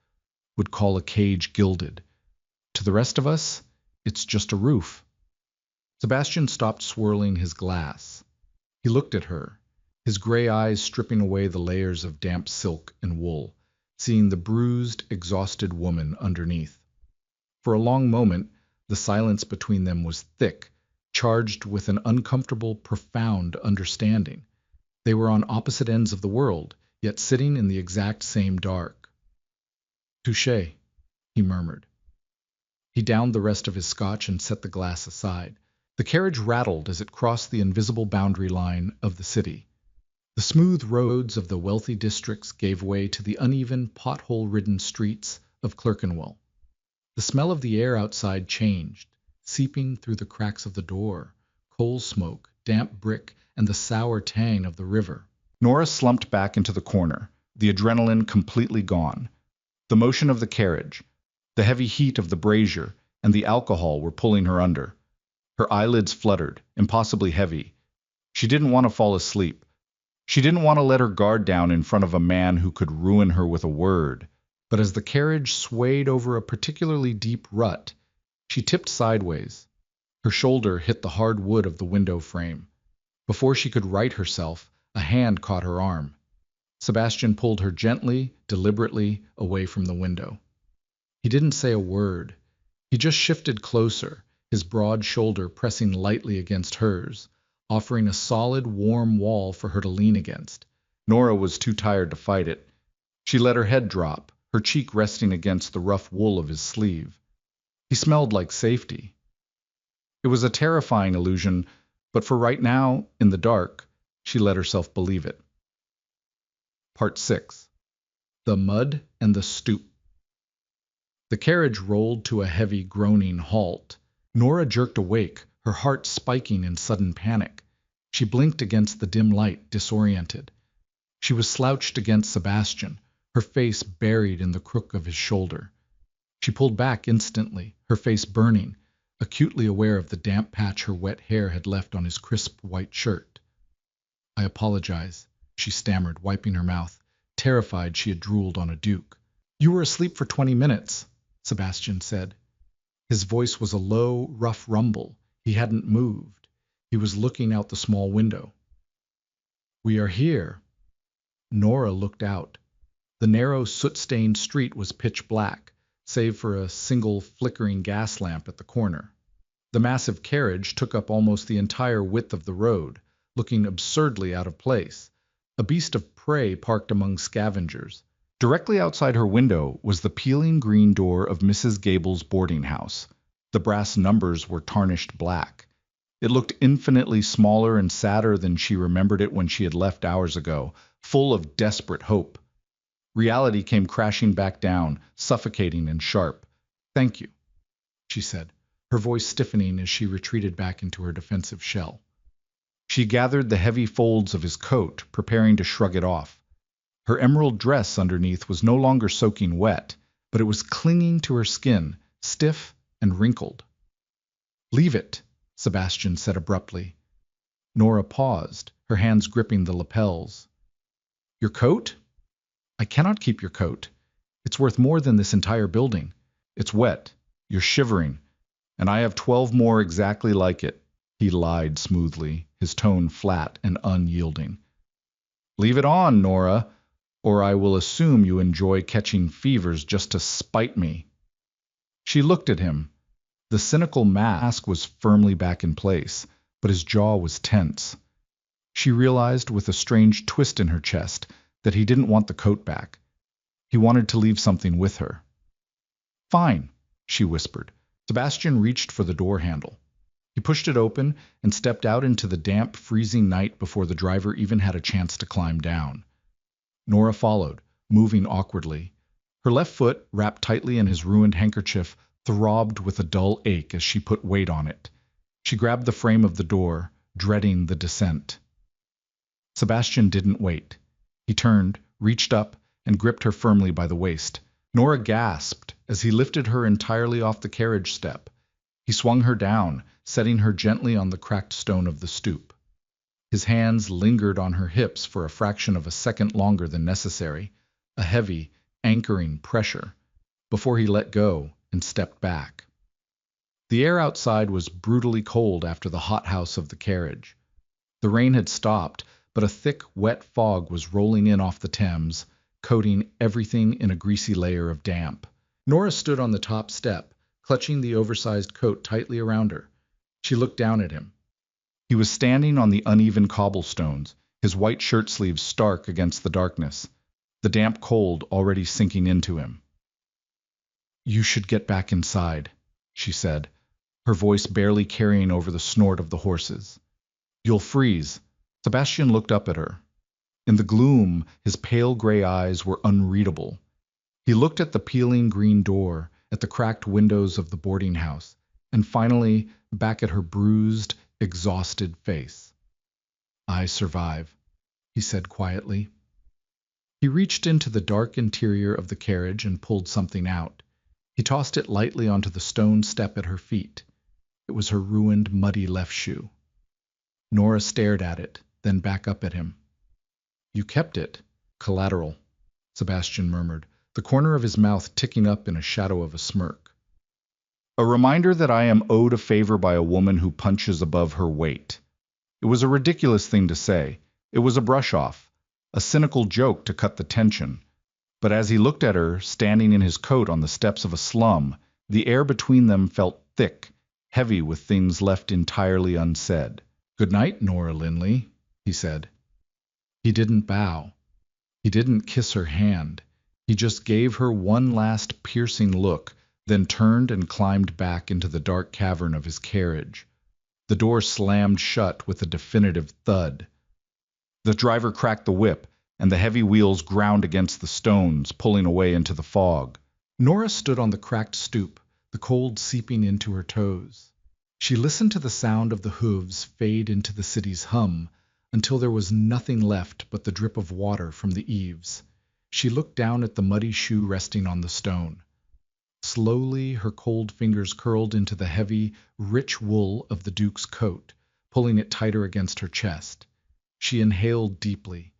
would call a cage gilded. To the rest of us, it's just a roof. Sebastian stopped swirling his glass. He looked at her, his gray eyes stripping away the layers of damp silk and wool, seeing the bruised, exhausted woman underneath. For a long moment, the silence between them was thick, charged with an uncomfortable, profound understanding. They were on opposite ends of the world, yet sitting in the exact same dark. "Touché," he murmured. He downed the rest of his scotch and set the glass aside. The carriage rattled as it crossed the invisible boundary line of the city. The smooth roads of the wealthy districts gave way to the uneven, pothole-ridden streets of Clerkenwell. The smell of the air outside changed, seeping through the cracks of the door, coal smoke, damp brick, and the sour tang of the river. Nora slumped back into the corner, the adrenaline completely gone. The motion of the carriage, the heavy heat of the brazier, and the alcohol were pulling her under. Her eyelids fluttered, impossibly heavy. She didn't want to fall asleep. She didn't want to let her guard down in front of a man who could ruin her with a word. But as the carriage swayed over a particularly deep rut, she tipped sideways. Her shoulder hit the hard wood of the window frame. Before she could right herself, a hand caught her arm. Sebastian pulled her gently, deliberately away from the window. He didn't say a word. He just shifted closer, his broad shoulder pressing lightly against hers, offering a solid, warm wall for her to lean against. Nora was too tired to fight it. She let her head drop, her cheek resting against the rough wool of his sleeve. He smelled like safety. It was a terrifying illusion, but for right now, in the dark, she let herself believe it. Part 6. The Mud and the Stoop. The carriage rolled to a heavy, groaning halt. Nora jerked awake, her heart spiking in sudden panic. She blinked against the dim light, disoriented. She was slouched against Sebastian, her face buried in the crook of his shoulder. She pulled back instantly, her face burning, acutely aware of the damp patch her wet hair had left on his crisp white shirt. "I apologize," she stammered, wiping her mouth, terrified she had drooled on a duke. "You were asleep for 20 minutes, Sebastian said. His voice was a low, rough rumble. He hadn't moved. He was looking out the small window. "We are here." Nora looked out. The narrow, soot-stained street was pitch black, save for a single flickering gas lamp at the corner. The massive carriage took up almost the entire width of the road, looking absurdly out of place, a beast of prey parked among scavengers. Directly outside her window was the peeling green door of Mrs. Gable's boarding house. The brass numbers were tarnished black. It looked infinitely smaller and sadder than she remembered it when she had left hours ago, full of desperate hope. Reality came crashing back down, suffocating and sharp. "Thank you," she said, her voice stiffening as she retreated back into her defensive shell. She gathered the heavy folds of his coat, preparing to shrug it off. Her emerald dress underneath was no longer soaking wet, but it was clinging to her skin, stiff and wrinkled. "Leave it," Sebastian said abruptly. Nora paused, her hands gripping the lapels. "Your coat? I cannot keep your coat. It's worth more than this entire building. It's wet, you're shivering, and I have 12 more exactly like it," he lied smoothly, his tone flat and unyielding. "Leave it on, Nora, or I will assume you enjoy catching fevers just to spite me." She looked at him. The cynical mask was firmly back in place, but his jaw was tense. She realized with a strange twist in her chest that he didn't want the coat back. He wanted to leave something with her. "Fine," she whispered. Sebastian reached for the door handle. He pushed it open and stepped out into the damp, freezing night before the driver even had a chance to climb down. Nora followed, moving awkwardly. Her left foot, wrapped tightly in his ruined handkerchief, throbbed with a dull ache as she put weight on it. She grabbed the frame of the door, dreading the descent. Sebastian didn't wait. He turned, reached up, and gripped her firmly by the waist. Nora gasped as he lifted her entirely off the carriage step. He swung her down, setting her gently on the cracked stone of the stoop. His hands lingered on her hips for a fraction of a second longer than necessary, a heavy, anchoring pressure, before he let go and stepped back. The air outside was brutally cold after the hothouse of the carriage. The rain had stopped, but a thick, wet fog was rolling in off the Thames, coating everything in a greasy layer of damp. Nora stood on the top step, clutching the oversized coat tightly around her. She looked down at him. He was standing on the uneven cobblestones, his white shirt sleeves stark against the darkness, the damp cold already sinking into him. "You should get back inside," she said, her voice barely carrying over the snort of the horses. "You'll freeze." Sebastian looked up at her. In the gloom, his pale gray eyes were unreadable. He looked at the peeling green door, at the cracked windows of the boarding house, and finally back at her bruised, exhausted face. "I survive," he said quietly. He reached into the dark interior of the carriage and pulled something out. He tossed it lightly onto the stone step at her feet. It was her ruined, muddy left shoe. Nora stared at it, then back up at him. "You kept it." "Collateral," Sebastian murmured, the corner of his mouth ticking up in a shadow of a smirk. "A reminder that I am owed a favor by a woman who punches above her weight." It was a ridiculous thing to say. It was a brush-off, a cynical joke to cut the tension. But as he looked at her, standing in his coat on the steps of a slum, the air between them felt thick, heavy with things left entirely unsaid. "Good night, Nora Lindley," he said. He didn't bow. He didn't kiss her hand. He just gave her one last piercing look, then turned and climbed back into the dark cavern of his carriage. The door slammed shut with a definitive thud. The driver cracked the whip, and the heavy wheels ground against the stones, pulling away into the fog. Nora stood on the cracked stoop, the cold seeping into her toes. She listened to the sound of the hooves fade into the city's hum, until there was nothing left but the drip of water from the eaves. She looked down at the muddy shoe resting on the stone. Slowly, her cold fingers curled into the heavy, rich wool of the Duke's coat, pulling it tighter against her chest. She inhaled deeply.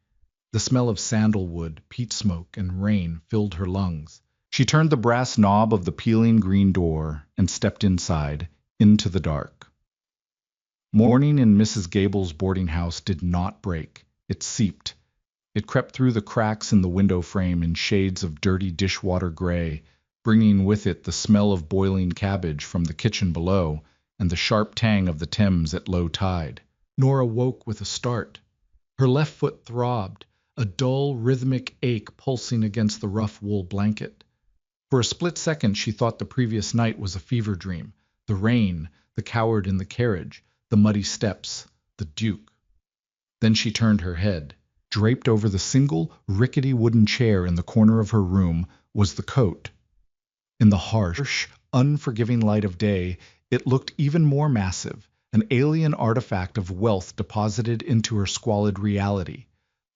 The smell of sandalwood, peat smoke, and rain filled her lungs. She turned the brass knob of the peeling green door and stepped inside, into the dark. Morning in Mrs. Gable's boarding house did not break. It seeped. It crept through the cracks in the window frame in shades of dirty dishwater gray, bringing with it the smell of boiling cabbage from the kitchen below and the sharp tang of the Thames at low tide. Nora woke with a start. Her left foot throbbed, a dull, rhythmic ache pulsing against the rough wool blanket. For a split second she thought the previous night was a fever dream. The rain, the coward in the carriage, the muddy steps, the Duke. Then she turned her head. Draped over the single, rickety wooden chair in the corner of her room was the coat. In the harsh, unforgiving light of day, it looked even more massive, an alien artifact of wealth deposited into her squalid reality.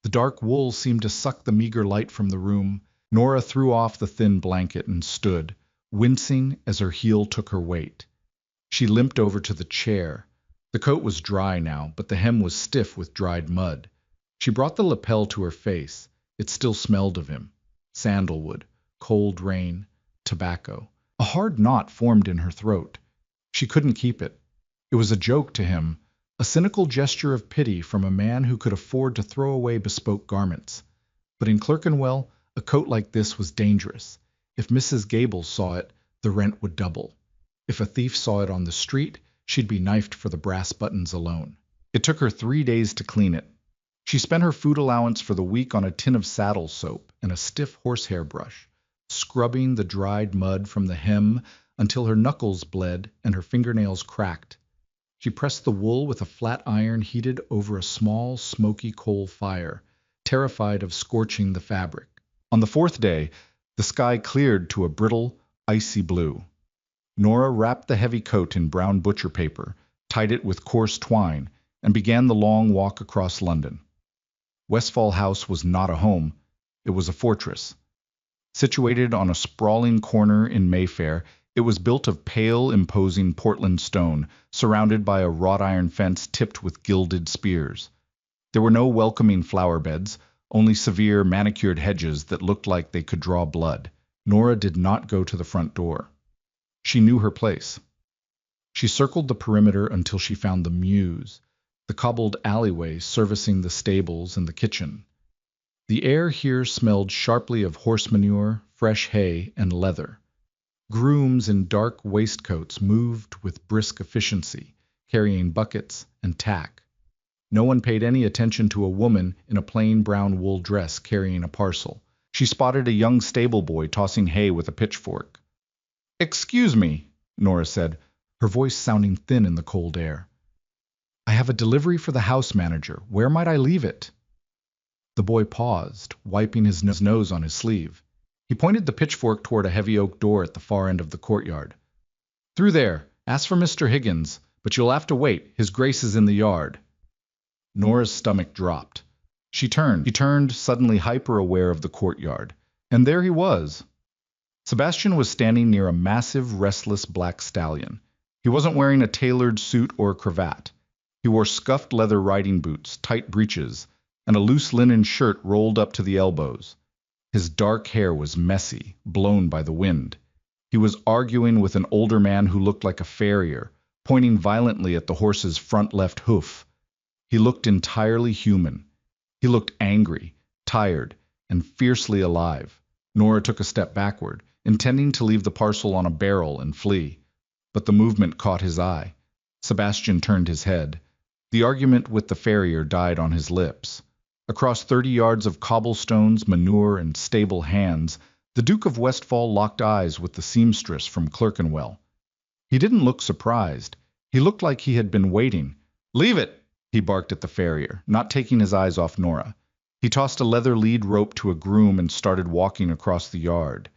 The dark wool seemed to suck the meager light from the room. Nora threw off the thin blanket and stood, wincing as her heel took her weight. She limped over to the chair. The coat was dry now, but the hem was stiff with dried mud. She brought the lapel to her face. It still smelled of him. Sandalwood, cold rain, tobacco. A hard knot formed in her throat. She couldn't keep it. It was a joke to him, a cynical gesture of pity from a man who could afford to throw away bespoke garments. But in Clerkenwell, a coat like this was dangerous. If Mrs. Gable saw it, the rent would double. If a thief saw it on the street, she'd be knifed for the brass buttons alone. It took her 3 days to clean it. She spent her food allowance for the week on a tin of saddle soap and a stiff horsehair brush, scrubbing the dried mud from the hem until her knuckles bled and her fingernails cracked. She pressed the wool with a flat iron heated over a small, smoky coal fire, terrified of scorching the fabric. On the 4th day, the sky cleared to a brittle, icy blue. Nora wrapped the heavy coat in brown butcher paper, tied it with coarse twine, and began the long walk across London. Westfall House was not a home, it was a fortress. Situated on a sprawling corner in Mayfair, it was built of pale, imposing Portland stone, surrounded by a wrought iron fence tipped with gilded spears. There were no welcoming flower beds, only severe, manicured hedges that looked like they could draw blood. Nora did not go to the front door. She knew her place. She circled the perimeter until she found the mews, the cobbled alleyway servicing the stables and the kitchen. The air here smelled sharply of horse manure, fresh hay, and leather. Grooms in dark waistcoats moved with brisk efficiency, carrying buckets and tack. No one paid any attention to a woman in a plain brown wool dress carrying a parcel. She spotted a young stable boy tossing hay with a pitchfork. "Excuse me," Nora said, her voice sounding thin in the cold air. "I have a delivery for the house manager. Where might I leave it?" The boy paused, wiping his nose on his sleeve. He pointed the pitchfork toward a heavy oak door at the far end of the courtyard. "Through there. Ask for Mr. Higgins, but you'll have to wait. His Grace is in the yard." Nora's stomach dropped. She turned, suddenly hyper-aware of the courtyard. And there he was. Sebastian was standing near a massive, restless black stallion. He wasn't wearing a tailored suit or cravat. He wore scuffed leather riding boots, tight breeches, and a loose linen shirt rolled up to the elbows. His dark hair was messy, blown by the wind. He was arguing with an older man who looked like a farrier, pointing violently at the horse's front left hoof. He looked entirely human. He looked angry, tired, and fiercely alive. Nora took a step backward, intending to leave the parcel on a barrel and flee. But the movement caught his eye. Sebastian turned his head. The argument with the farrier died on his lips. Across 30 yards of cobblestones, manure, and stable hands, the Duke of Westfall locked eyes with the seamstress from Clerkenwell. He didn't look surprised. He looked like he had been waiting. "Leave it!" he barked at the farrier, not taking his eyes off Nora. He tossed a leather lead rope to a groom and started walking across the yard.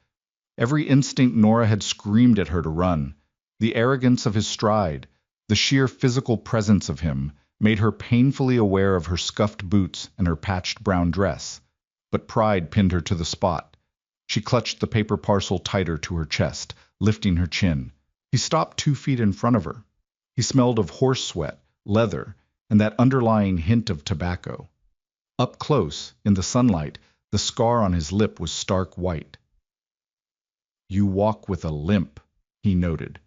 Every instinct Nora had screamed at her to run. The arrogance of his stride, the sheer physical presence of him, made her painfully aware of her scuffed boots and her patched brown dress. But pride pinned her to the spot. She clutched the paper parcel tighter to her chest, lifting her chin. He stopped 2 feet in front of her. He smelled of horse sweat, leather, and that underlying hint of tobacco. Up close, in the sunlight, the scar on his lip was stark white. "You walk with a limp," he noted.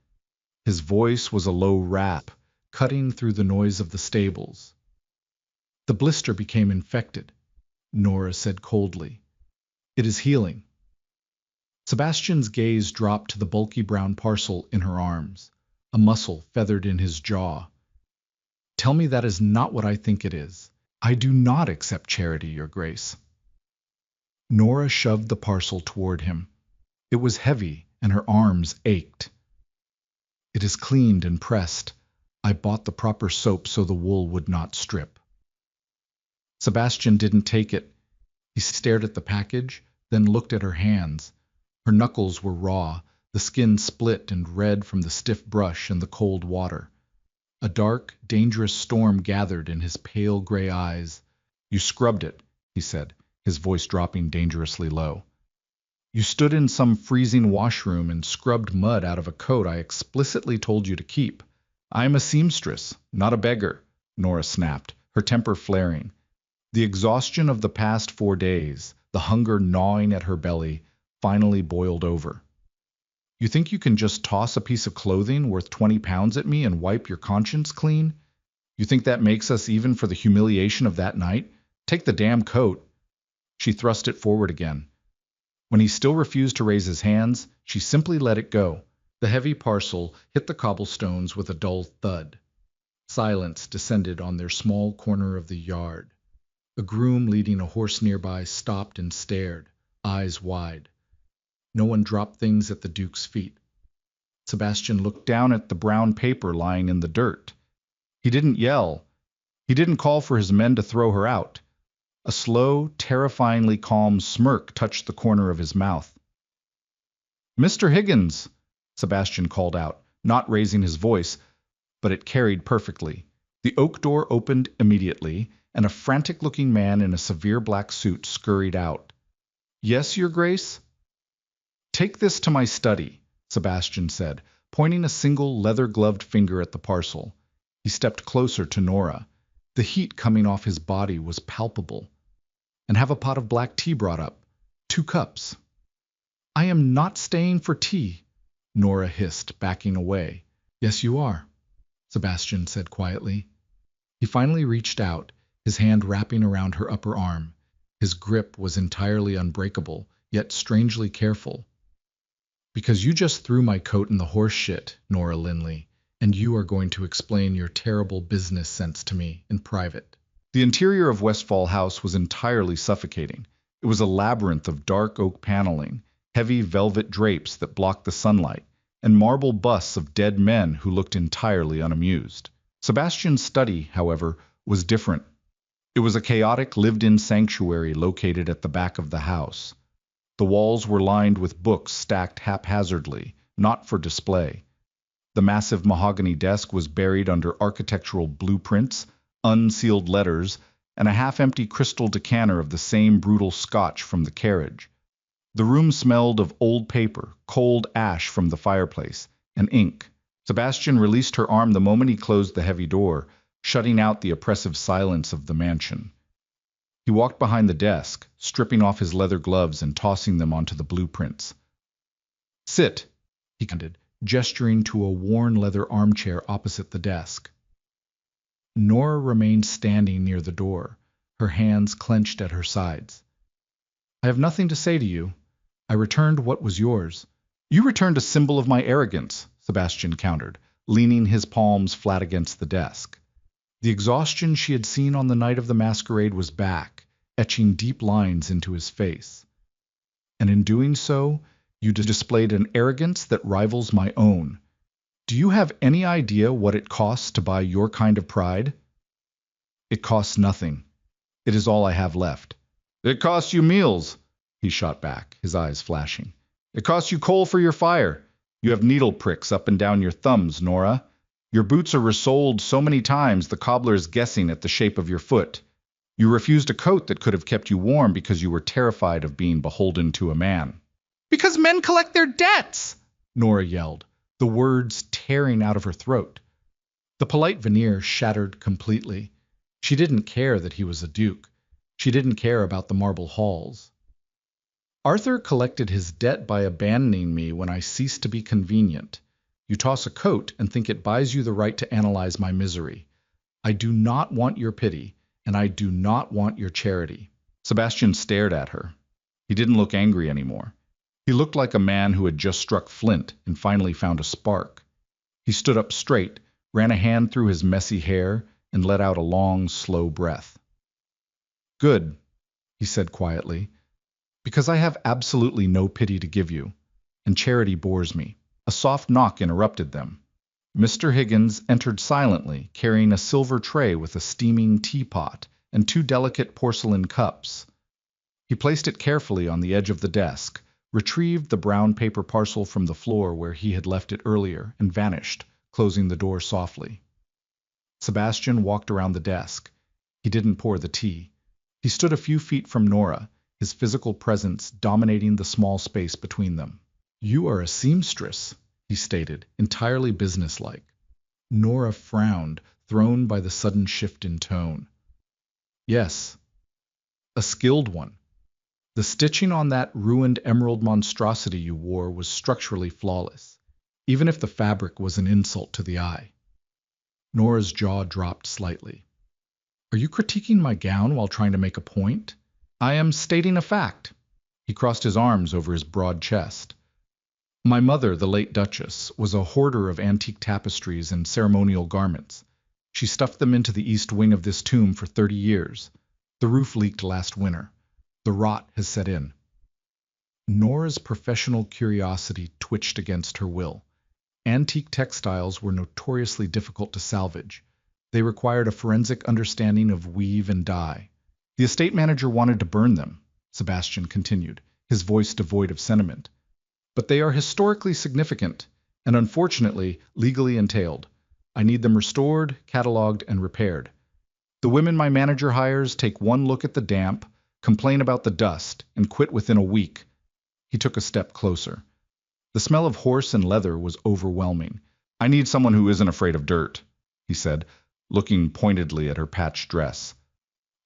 His voice was a low rasp, cutting through the noise of the stables. "The blister became infected," Nora said coldly. "It is healing." Sebastian's gaze dropped to the bulky brown parcel in her arms, a muscle feathered in his jaw. "Tell me that is not what I think it is. I do not accept charity, Your Grace." Nora shoved the parcel toward him. It was heavy, and her arms ached. "It is cleaned and pressed. I bought the proper soap so the wool would not strip." Sebastian didn't take it. He stared at the package, then looked at her hands. Her knuckles were raw, the skin split and red from the stiff brush and the cold water. A dark, dangerous storm gathered in his pale gray eyes. "You scrubbed it," he said, his voice dropping dangerously low. "You stood in some freezing washroom and scrubbed mud out of a coat I explicitly told you to keep. I am a seamstress, not a beggar," Nora snapped, her temper flaring. The exhaustion of the past 4 days, the hunger gnawing at her belly, finally boiled over. "You think you can just toss a piece of clothing worth 20 pounds at me and wipe your conscience clean? You think that makes us even for the humiliation of that night? Take the damn coat." She thrust it forward again. When he still refused to raise his hands, she simply let it go. The heavy parcel hit the cobblestones with a dull thud. Silence descended on their small corner of the yard. A groom leading a horse nearby stopped and stared, eyes wide. No one dropped things at the Duke's feet. Sebastian looked down at the brown paper lying in the dirt. He didn't yell. He didn't call for his men to throw her out. A slow, terrifyingly calm smirk touched the corner of his mouth. "Mr. Higgins!" Sebastian called out, not raising his voice, but it carried perfectly. The oak door opened immediately, and a frantic-looking man in a severe black suit scurried out. "Yes, Your Grace?" "Take this to my study," Sebastian said, pointing a single leather-gloved finger at the parcel. He stepped closer to Nora. The heat coming off his body was palpable. "And have a pot of black tea brought up. 2 cups." "I am not staying for tea," Nora hissed, backing away. "Yes, you are," Sebastian said quietly. He finally reached out, his hand wrapping around her upper arm. His grip was entirely unbreakable, yet strangely careful. "Because you just threw my coat in the horse shit, Nora Linley, and you are going to explain your terrible business sense to me in private." The interior of Westfall House was entirely suffocating. It was a labyrinth of dark oak paneling, heavy velvet drapes that blocked the sunlight, and marble busts of dead men who looked entirely unamused. Sebastian's study, however, was different. It was a chaotic lived-in sanctuary located at the back of the house. The walls were lined with books stacked haphazardly, not for display. The massive mahogany desk was buried under architectural blueprints, unsealed letters, and a half-empty crystal decanter of the same brutal scotch from the carriage. The room smelled of old paper, cold ash from the fireplace, and ink. Sebastian released her arm the moment he closed the heavy door, shutting out the oppressive silence of the mansion. He walked behind the desk, stripping off his leather gloves and tossing them onto the blueprints. "Sit," he commanded, gesturing to a worn leather armchair opposite the desk. Nora remained standing near the door, her hands clenched at her sides. "I have nothing to say to you. I returned what was yours." "You returned a symbol of my arrogance," Sebastian countered, leaning his palms flat against the desk. The exhaustion she had seen on the night of the masquerade was back, etching deep lines into his face. "And in doing so, you displayed an arrogance that rivals my own. Do you have any idea what it costs to buy your kind of pride?" "It costs nothing. It is all I have left." "It costs you meals," he shot back, his eyes flashing. "It costs you coal for your fire. You have needle pricks up and down your thumbs, Nora. Your boots are resoled so many times the cobbler is guessing at the shape of your foot. You refused a coat that could have kept you warm because you were terrified of being beholden to a man." "Because men collect their debts!" Nora yelled, the words tearing out of her throat. The polite veneer shattered completely. She didn't care that he was a duke. She didn't care about the marble halls. "Arthur collected his debt by abandoning me when I ceased to be convenient. You toss a coat and think it buys you the right to analyze my misery. I do not want your pity, and I do not want your charity." Sebastian stared at her. He didn't look angry anymore. He looked like a man who had just struck flint and finally found a spark. He stood up straight, ran a hand through his messy hair, and let out a long, slow breath. "Good," he said quietly, "because I have absolutely no pity to give you, and charity bores me." A soft knock interrupted them. Mr. Higgins entered silently, carrying a silver tray with a steaming teapot and 2 delicate porcelain cups. He placed it carefully on the edge of the desk, retrieved the brown paper parcel from the floor where he had left it earlier, and vanished, closing the door softly. Sebastian walked around the desk. He didn't pour the tea. He stood a few feet from Nora, his physical presence dominating the small space between them. "You are a seamstress," he stated, entirely businesslike. Nora frowned, thrown by the sudden shift in tone. "Yes, a skilled one. The stitching on that ruined emerald monstrosity you wore was structurally flawless, even if the fabric was an insult to the eye." Nora's jaw dropped slightly. "Are you critiquing my gown while trying to make a point?" "I am stating a fact." He crossed his arms over his broad chest. My mother, the late Duchess, was a hoarder of antique tapestries and ceremonial garments. She stuffed them into the east wing of this tomb for 30 years. The roof leaked last winter. The rot has set in. Nora's professional curiosity twitched against her will. Antique textiles were notoriously difficult to salvage. They required a forensic understanding of weave and dye. The estate manager wanted to burn them, Sebastian continued, his voice devoid of sentiment. But they are historically significant and, unfortunately, legally entailed. I need them restored, catalogued, and repaired. The women my manager hires take one look at the damp, complain about the dust, and quit within a week. He took a step closer. The smell of horse and leather was overwhelming. I need someone who isn't afraid of dirt, he said, looking pointedly at her patched dress.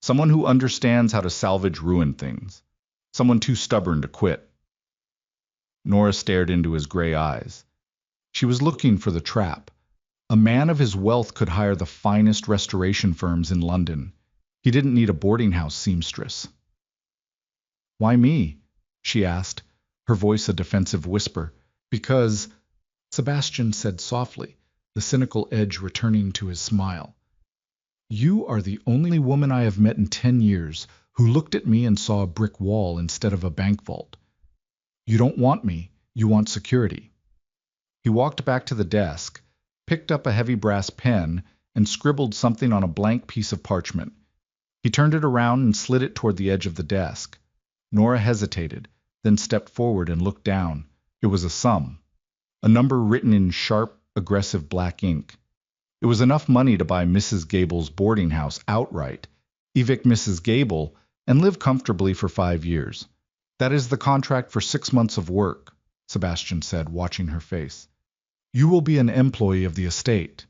Someone who understands how to salvage ruined things. Someone too stubborn to quit. Nora stared into his gray eyes. She was looking for the trap. A man of his wealth could hire the finest restoration firms in London. He didn't need a boarding house seamstress. Why me? She asked, her voice a defensive whisper. Because, Sebastian said softly, the cynical edge returning to his smile. You are the only woman I have met in 10 years who looked at me and saw a brick wall instead of a bank vault. You don't want me, you want security. He walked back to the desk, picked up a heavy brass pen, and scribbled something on a blank piece of parchment. He turned it around and slid it toward the edge of the desk. Nora hesitated, then stepped forward and looked down. It was a sum, a number written in sharp, aggressive black ink. It was enough money to buy Mrs. Gable's boarding house outright, evict Mrs. Gable, and live comfortably for 5 years. That is the contract for 6 months of work, Sebastian said, watching her face. You will be an employee of the estate.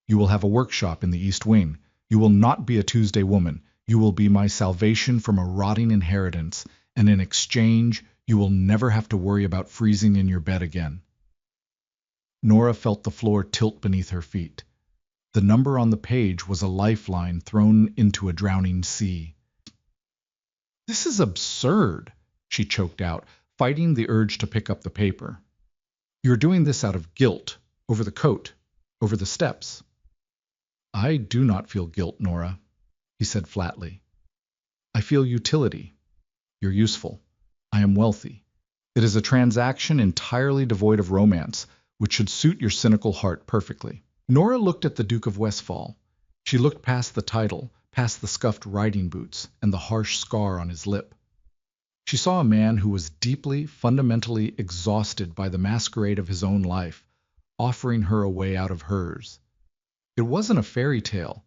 You will have a workshop in the East Wing. You will not be a Tuesday woman. You will be my salvation from a rotting inheritance, and in exchange, you will never have to worry about freezing in your bed again. Nora felt the floor tilt beneath her feet. The number on the page was a lifeline thrown into a drowning sea. This is absurd, she choked out, fighting the urge to pick up the paper. You're doing this out of guilt, over the coat, over the steps. I do not feel guilt, Nora, he said flatly. I feel utility. You're useful. I am wealthy. It is a transaction entirely devoid of romance, which should suit your cynical heart perfectly. Nora looked at the Duke of Westphal. She looked past the title, past the scuffed riding boots, and the harsh scar on his lip. She saw a man who was deeply, fundamentally exhausted by the masquerade of his own life, offering her a way out of hers. It wasn't a fairy tale.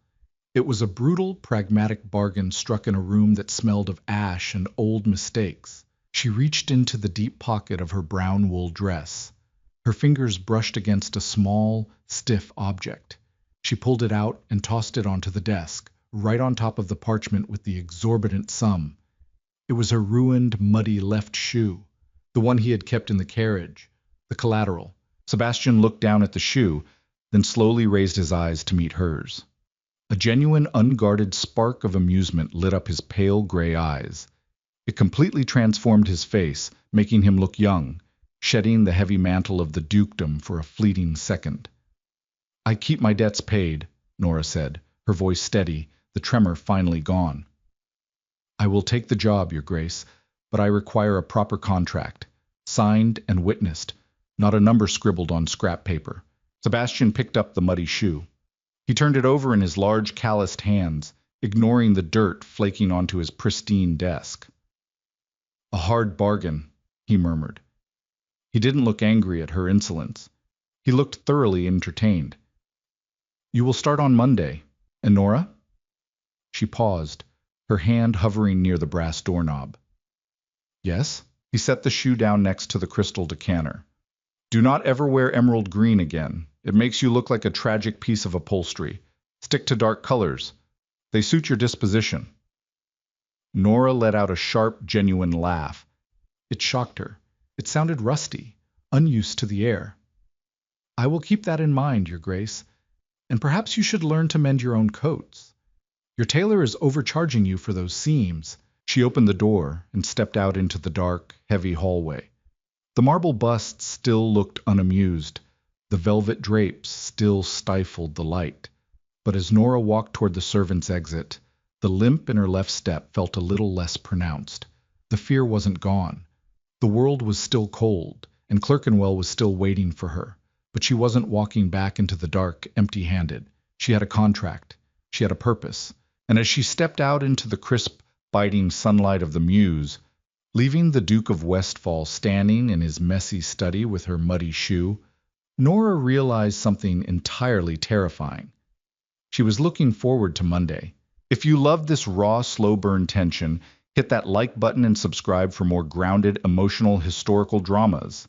It was a brutal, pragmatic bargain struck in a room that smelled of ash and old mistakes. She reached into the deep pocket of her brown wool dress. Her fingers brushed against a small, stiff object. She pulled it out and tossed it onto the desk, right on top of the parchment with the exorbitant sum. It was her ruined, muddy left shoe, the one he had kept in the carriage, the collateral. Sebastian looked down at the shoe, then slowly raised his eyes to meet hers. A genuine, unguarded spark of amusement lit up his pale gray eyes. It completely transformed his face, making him look young, shedding the heavy mantle of the dukedom for a fleeting second. I keep my debts paid, Nora said, her voice steady, the tremor finally gone. I will take the job, Your Grace, but I require a proper contract, signed and witnessed, not a number scribbled on scrap paper. Sebastian picked up the muddy shoe. He turned it over in his large, calloused hands, ignoring the dirt flaking onto his pristine desk. A hard bargain, he murmured. He didn't look angry at her insolence. He looked thoroughly entertained. You will start on Monday. And Nora? She paused, her hand hovering near the brass doorknob. Yes? He set the shoe down next to the crystal decanter. Do not ever wear emerald green again. It makes you look like a tragic piece of upholstery. Stick to dark colors. They suit your disposition. Nora let out a sharp, genuine laugh. It shocked her. It sounded rusty, unused to the air. I will keep that in mind, Your Grace, and perhaps you should learn to mend your own coats. Your tailor is overcharging you for those seams. She opened the door and stepped out into the dark, heavy hallway. The marble busts still looked unamused. The velvet drapes still stifled the light. But as Nora walked toward the servants' exit, the limp in her left step felt a little less pronounced. The fear wasn't gone. The world was still cold, and Clerkenwell was still waiting for her. But she wasn't walking back into the dark, empty-handed. She had a contract. She had a purpose. And as she stepped out into the crisp, biting sunlight of the Mews, leaving the Duke of Westfall standing in his messy study with her muddy shoe, Nora realized something entirely terrifying. She was looking forward to Monday. If you loved this raw, slow burn tension, hit that like button and subscribe for more grounded, emotional, historical dramas.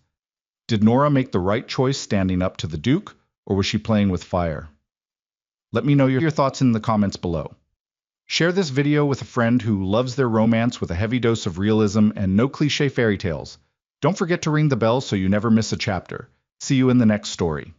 Did Nora make the right choice standing up to the Duke, or was she playing with fire? Let me know your thoughts in the comments below. Share this video with a friend who loves their romance with a heavy dose of realism and no cliché fairy tales. Don't forget to ring the bell so you never miss a chapter. See you in the next story.